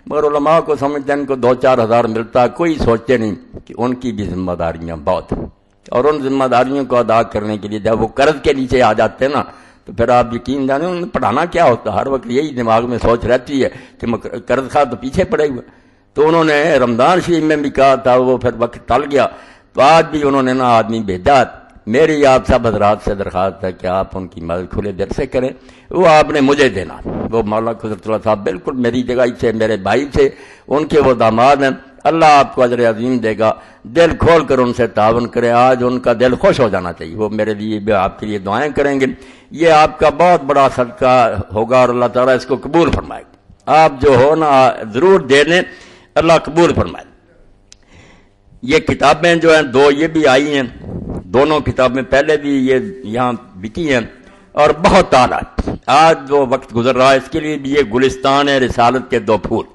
مگر علماء کو سمجھتے ہیں ان کو 2-4 ہزار ملتا ہے، کوئی سوچتے نہیں کہ ان کی بھی ذمہ داریاں بہت ہیں. اور ان ذمہ داریوں کو ادا کرنے کے لیے جب وہ قرض کے نیچے آ جاتے ہیں نا، تو پھر آپ یقین جانیں انہیں پڑھانا کیا ہوتا ہے. ہر وقت یہی دماغ میں سوچ رہتی ہے کہ قرض خواہ تو پیچھے پڑے ہوئے. تو انہوں نے رمضان شریف میں بھی کہا تھا، وہ پھر وقت ٹل گیا، تو آج بھی انہوں نے نا آدمی بھیجا. میری آپ سب حضرات سے درخواست ہے کہ آپ ان کی مدد کھلے دل سے کریں. وہ آپ نے مجھے دینا، وہ مولانا قدرت اللہ صاحب بالکل میری جگہ سے، میرے بھائی سے، ان کے وہ داماد ہیں. اللہ آپ کو اجر عظیم دے گا. دل کھول کر ان سے تعاون کریں، آج ان کا دل خوش ہو جانا چاہیے. وہ میرے لیے بھی آپ کے لیے دعائیں کریں گے. یہ آپ کا بہت بڑا صدقہ ہوگا اور اللہ تعالیٰ اس کو قبول فرمائے گا. آپ جو ہو نا ضرور دے دیں، اللہ قبول فرمائے. یہ کتابیں جو ہیں 2 یہ بھی آئی ہیں، دونوں کتابیں پہلے بھی یہ یہاں بکی ہیں اور بہت اعلیٰ. آج جو وقت گزر رہا ہے اس کے لیے بھی یہ گلستان رسالت کے 2 پھول،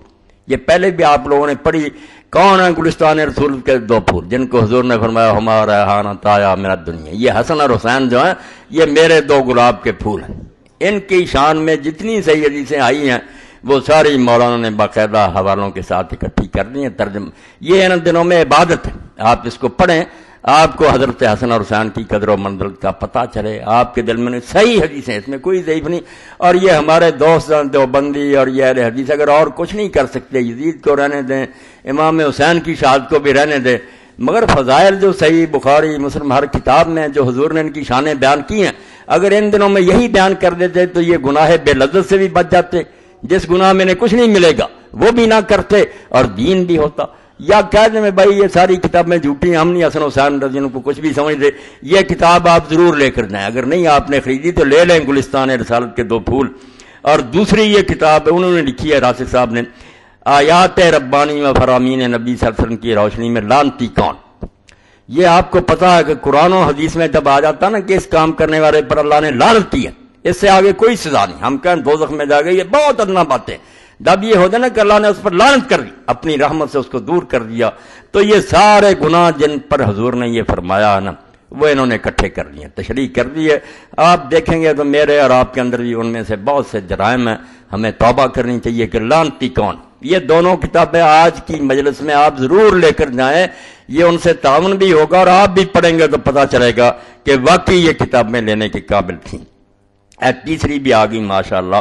یہ پہلے بھی آپ لوگوں نے پڑھی. کون ہے گلستان رسول کے 2 پھول جن کو حضور نے فرمایا ہمارا ریحانہ طایا میرا دنیا؟ یہ حسن اور حسین جو ہیں یہ میرے 2 گلاب کے پھول ہیں. ان کی شان میں جتنی صحیح حدیثیں آئی ہیں وہ ساری مولانا نے باقاعدہ حوالوں کے ساتھ اکٹھی کر دی ہیں، ترجمہ. یہ ان دنوں میں عبادت ہے، آپ اس کو پڑھیں، آپ کو حضرت حسن اور حسین کی قدر و منزلت کا پتہ چلے، آپ کے دل میں صحیح حدیثیں، اس میں کوئی ضعیف نہیں. اور یہ ہمارے دوست دیوبندی اور یہ اہل حدیث اگر اور کچھ نہیں کر سکتے، یزید کو رہنے دیں، امام حسین کی شہادت کو بھی رہنے دیں، مگر فضائل جو صحیح بخاری مسلم ہر کتاب میں جو حضور نے ان کی شانیں بیان کی ہیں، اگر ان دنوں میں یہی بیان کر دیتے تو یہ گناہ بے لذت سے بھی بچ جاتے، جس گناہ میں نے کچھ نہیں ملے گا وہ بھی نہ کرتے اور دین بھی ہوتا. یا کہہ دیں میں بھائی یہ ساری کتابیں جھوٹی ہیں، ہم نہیں حسن حسین رضی اللہ عنہ کو کچھ بھی سمجھتے، یہ کتاب آپ ضرور لے کر جائیں. اگر نہیں آپ نے خریدی تو لے لیں گلستان رسالت کے 2 پھول. اور دوسری یہ کتاب انہوں نے لکھی ہے راشد صاحب نے، آیات ربانی و فرامین نبی صلی اللہ علیہ وسلم کی روشنی میں لعنتی کون. یہ آپ کو پتا ہے کہ قرآن و حدیث میں جب آ جاتا نا کہ اس کام کرنے والے پر اللہ نے لعنت کی ہے، اس سے آگے کوئی سزا نہیں. ہم کہیں دوزخ میں جا گئے، یہ بہت ادنا باتیں. جب یہ ہوتا نا کہ اللہ نے اس پر لعنت کر دی، اپنی رحمت سے اس کو دور کر دیا، تو یہ سارے گناہ جن پر حضور نے یہ فرمایا ہے نا وہ انہوں نے اکٹھے کر لیے، تشریح کر دی ہے. آپ دیکھیں گے تو میرے اور آپ کے اندر بھی ان میں سے بہت سے جرائم ہیں، ہمیں توبہ کرنی چاہیے کہ لعنتی کون. یہ دونوں کتابیں آج کی مجلس میں آپ ضرور لے کر جائیں، یہ ان سے تعاون بھی ہوگا اور آپ بھی پڑھیں گے تو پتہ چلے گا کہ واقعی یہ کتابیں لینے کے قابل تھیں. تیسری بھی آ گئی ماشاءاللہ،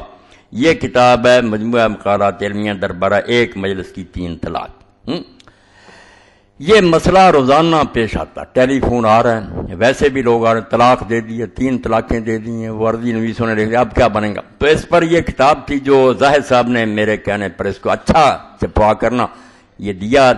یہ کتاب ہے مجموعہ مقالات علمیہ دربارہ 1 مجلس کی 3 طلاق. یہ مسئلہ روزانہ پیش آتا، ٹیلی فون آ رہے ہیں، ویسے بھی لوگ آ رہے ہیں، طلاق دے دی ہے، 3 طلاقیں دے دی ہیں، وہ عرضی نویسوں نے لکھ دیا، اب کیا بنے گا. تو اس پر یہ کتاب تھی جو زاہد صاحب نے میرے کہنے پر اس کو اچھا چھپوا کرنا یہ دیا،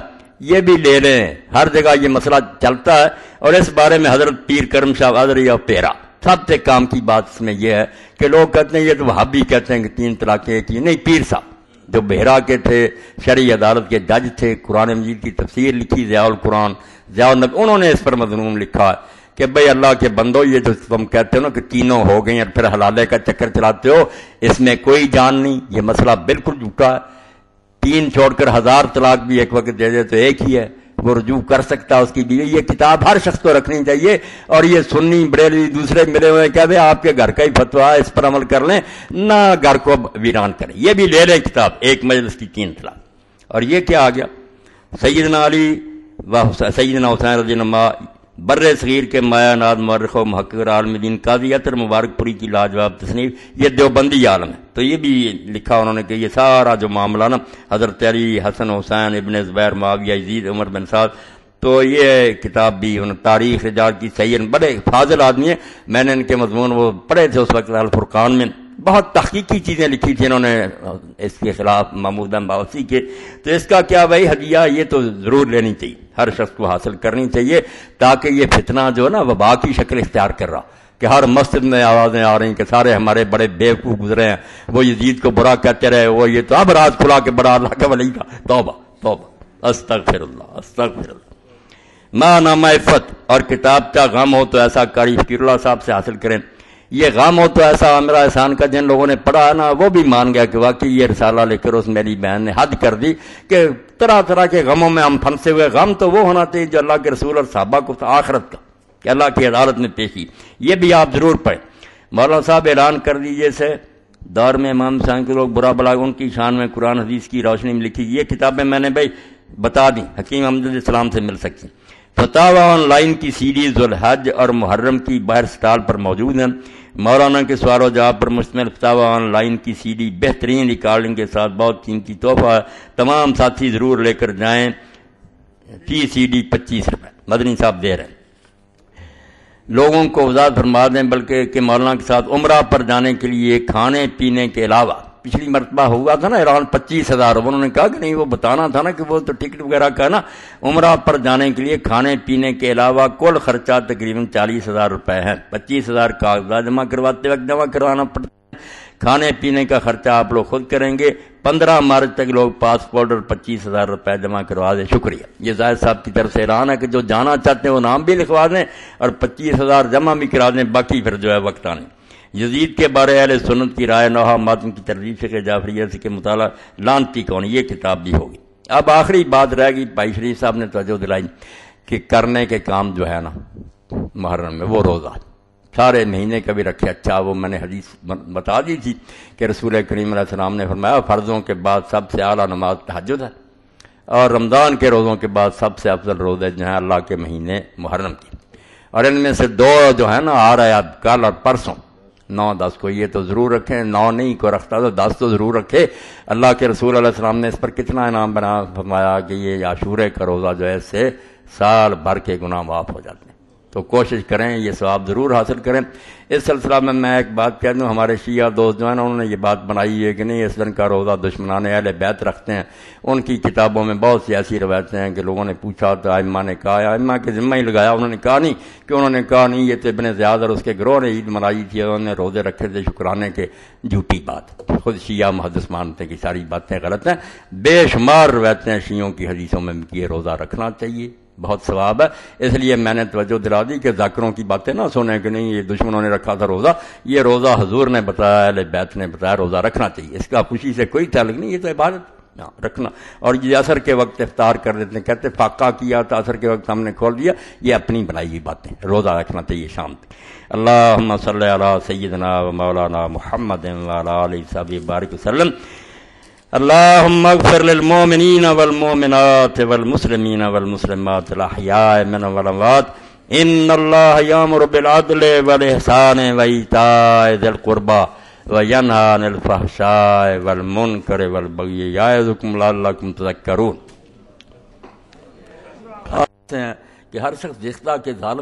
یہ بھی لے لیں. ہر جگہ یہ مسئلہ چلتا ہے اور اس بارے میں حضرت پیر کرم شاہ قادری اور پیرا سب سے کام کی بات اس میں یہ ہے کہ لوگ کہتے ہیں یہ تو وہابی کہتے ہیں کہ 3 طلاقیں کی. نہیں، پیر صاحب جو بحیرہ کے تھے، شرعی عدالت کے جج تھے، قرآن مجید کی تفسیر لکھی ضیاء القرآن ضیاء النبی، انہوں نے اس پر مضمون لکھا ہے کہ بھئی اللہ کے بندو یہ جو تم کہتے ہو نا کہ تینوں ہو گئی اور پھر حلالے کا چکر چلاتے ہو، اس میں کوئی جان نہیں، یہ مسئلہ بالکل جھوٹا ہے. 3 چھوڑ کر 1000 طلاق بھی ایک وقت دے دے تو ایک ہی ہے، وہ رجوع کر سکتا ہے اس کی بیوی. یہ کتاب ہر شخص کو رکھنی چاہیے. اور یہ سنی بریلوی دوسرے ملے ہوئے کہتے ہیں آپ کے گھر کا ہی فتویٰ ہے، اس پر عمل کر لیں، نہ گھر کو ویران کریں. یہ بھی لے لیں کتاب 1 مجلس کی 3 طلاق. اور یہ کیا آ گیا، سیدنا علی و سیدنا حسین رضی اللہ عنہ بر صغیر کے مایا ناز مورخ و محقق عالم دین قاضی عطر مبارک پوری کی لاجواب تصنیف، یہ دیوبندی عالم ہے. تو یہ بھی لکھا انہوں نے کہ یہ سارا جو معاملہ نا حضرت علی، حسن حسین، ابن زبیر، معاویہ، یزید، عمر بن سعد، تو یہ کتاب بھی انہوں تاریخ رجال کی صحیح، بڑے فاضل آدمی ہیں. میں نے ان کے مضمون وہ پڑھے تھے اس وقت الفرقان میں، بہت تحقیقی چیزیں لکھی تھی انہوں نے اس کے خلاف محمود باوسی کے. تو اس کا کیا بھائی ہدیہ یہ تو ضرور لینی چاہیے، ہر شخص کو حاصل کرنی چاہیے، تاکہ یہ فتنہ جو ہے نا وبا کی شکل اختیار کر رہا کہ ہر مسجد میں آوازیں آ رہی کہ سارے ہمارے بڑے بیوقوف گزرے ہیں، وہ یزید کو برا کہتے رہے، وہ یہ تو اب راز کھلا کے بڑا اللہ کا ولی کا. توبہ توبہ، استغفر اللہ استغفر اللہ. ماں نامہ عفت اور کتاب کا غم ہو تو ایسا قاری فقیر اللہ صاحب سے حاصل کریں. یہ غم ہو تو ایسا عامرہ احسان کا جن لوگوں نے پڑھا ہے نا وہ بھی مان گیا کہ واقعی یہ رسالہ لے کر اس میری بہن نے حد کر دی کہ طرح طرح کے غموں میں ہم پھنسے ہوئے. غم تو وہ ہونا چاہیے جو اللہ کے رسول اور صحابہ کو آخرت کا کہ اللہ کی عدالت میں پیشی. یہ بھی آپ ضرور پڑھیں. مولانا صاحب اعلان کر دیجیے سے دور میں امام حسین کے لوگ برا بلا ان کی شان میں قرآن حدیث کی روشنی میں لکھی یہ کتابیں میں نے بھائی بتا دیں، حکیم احمد السلام سے مل سکتی. فتاوی آن لائن کی سیریز ذوالحج اور محرم کی باہر سٹال پر موجود ہیں. مولانا کے سوال و جواب پر مشتمل فتاوی آن لائن کی سی ڈی بہترین ریکارڈنگ کے ساتھ بہت قیمتی تحفہ ہے. تمام ساتھی ضرور لے کر جائیں. فی سی ڈی 25 روپے مدنی صاحب دے رہے ہیں. لوگوں کو وضاحت فرما دیں بلکہ کہ مولانا کے ساتھ عمرہ پر جانے کے لیے کھانے پینے کے علاوہ پچھلی مرتبہ ہوا تھا نا ایران 25,000، انہوں نے کہا کہ نہیں وہ بتانا تھا نا کہ وہ تو ٹکٹ وغیرہ کا نا، عمرہ پر جانے کے لیے کھانے پینے کے علاوہ کل خرچہ تقریباً 40,000 روپے ہے. 25,000 کاغذات جمع کرواتے وقت جمع کروانا پڑتا ہے. کھانے پینے کا خرچہ آپ لوگ خود کریں گے. 15 مارچ تک لوگ پاسپورٹ اور 25,000 روپے جمع کروا دیں. شکریہ. یہ زاہد صاحب کی طرف سے اعلان ہے کہ جو جانا چاہتے ہیں وہ نام بھی لکھوا دیں اور 25,000 جمع بھی کرا دیں، باقی پھر جو ہے وقت آنے. یزید کے بارے اہل سنت کی رائے نوحہ ماتم کی ترغیب فقہ جعفریہ سے کے مطالعہ لانتی کون، یہ کتاب بھی ہوگی۔ اب آخری بات رہ گئی، بھائی شریف صاحب نے توجہ دلائی کہ کرنے کے کام جو ہے نا محرم میں وہ روزہ سارے مہینے کا بھی رکھے۔ اچھا وہ میں نے حدیث بتا دی تھی کہ رسول کریم علیہ السلام نے فرمایا فرضوں کے بعد سب سے اعلیٰ نماز تہجد ہے، اور رمضان کے روزوں کے بعد سب سے افضل روزے جو ہیں اللہ کے مہینے محرم کی، اور ان میں سے 2 جو ہے نا آ رہا ہے اب کل اور پرسوں 9-10 کو، یہ تو ضرور رکھیں، 9 نہیں کو رکھتا تو 10 تو ضرور رکھے۔ اللہ کے رسول علیہ السلام نے اس پر کتنا انعام بنا فرمایا کہ یہ عاشورے کا روزہ جو ہے اس سے سال بھر کے گناہ معاف ہو جاتے ہیں، تو کوشش کریں یہ ثواب ضرور حاصل کریں۔ اس سلسلہ میں ایک بات کہہ دوں، ہمارے شیعہ دوست جو ہیں نا انہوں نے یہ بات بنائی ہے کہ نہیں اس دن کا روزہ دشمنان اہل بیت رکھتے ہیں، ان کی کتابوں میں بہت سی ایسی روایتیں ہیں کہ لوگوں نے پوچھا تو ائمہ نے کہا، ائمہ کے ذمہ ہی لگایا، انہوں نے کہا نہیں کہ انہوں نے کہا نہیں یہ تو ابن زیاد اور اس کے گروہ نے عید منائی تھی، انہوں نے روزے رکھے تھے شکرانے کے، جھوٹی بات، خود شیعہ محدث مانتے ہیں کہ ساری باتیں غلط ہیں، بے شمار روایتیں شیعوں کی حدیثوں میں کہ یہ روزہ رکھنا چاہیے، بہت ثواب ہے۔ اس لیے میں نے توجہ دلا دی کہ ذاکروں کی باتیں نہ سنیں کہ نہیں یہ دشمنوں نے رکھا تھا روزہ، یہ روزہ حضور نے بتایا، اہل بیت نے بتایا، روزہ رکھنا چاہیے، اس کا خوشی سے کوئی تعلق نہیں، یہ تو عبادت رکھنا۔ اور یہ عصر کے وقت افطار کر دیتے ہیں، کہتے فاقہ کیا تو عصر کے وقت ہم نے کھول دیا، یہ اپنی بنائی ہوئی باتیں، روزہ رکھنا چاہیے شام تک۔ اللہم صلی علی سیدنا و مولانا محمد وعلی آلہ وصحبہ بارک وسلم۔ اللهم اغفر للمؤمنين والمؤمنات والمسلمين والمسلمات الأحياء منهم والأموات إن الله يأمر بالعدل والإحسان وإيتاء ذي القربى وينهى عن الفحشاء والمنكر والبغي يعظكم لعلكم تذكرون۔ کہ ہر شخص جس طرح کے ظالم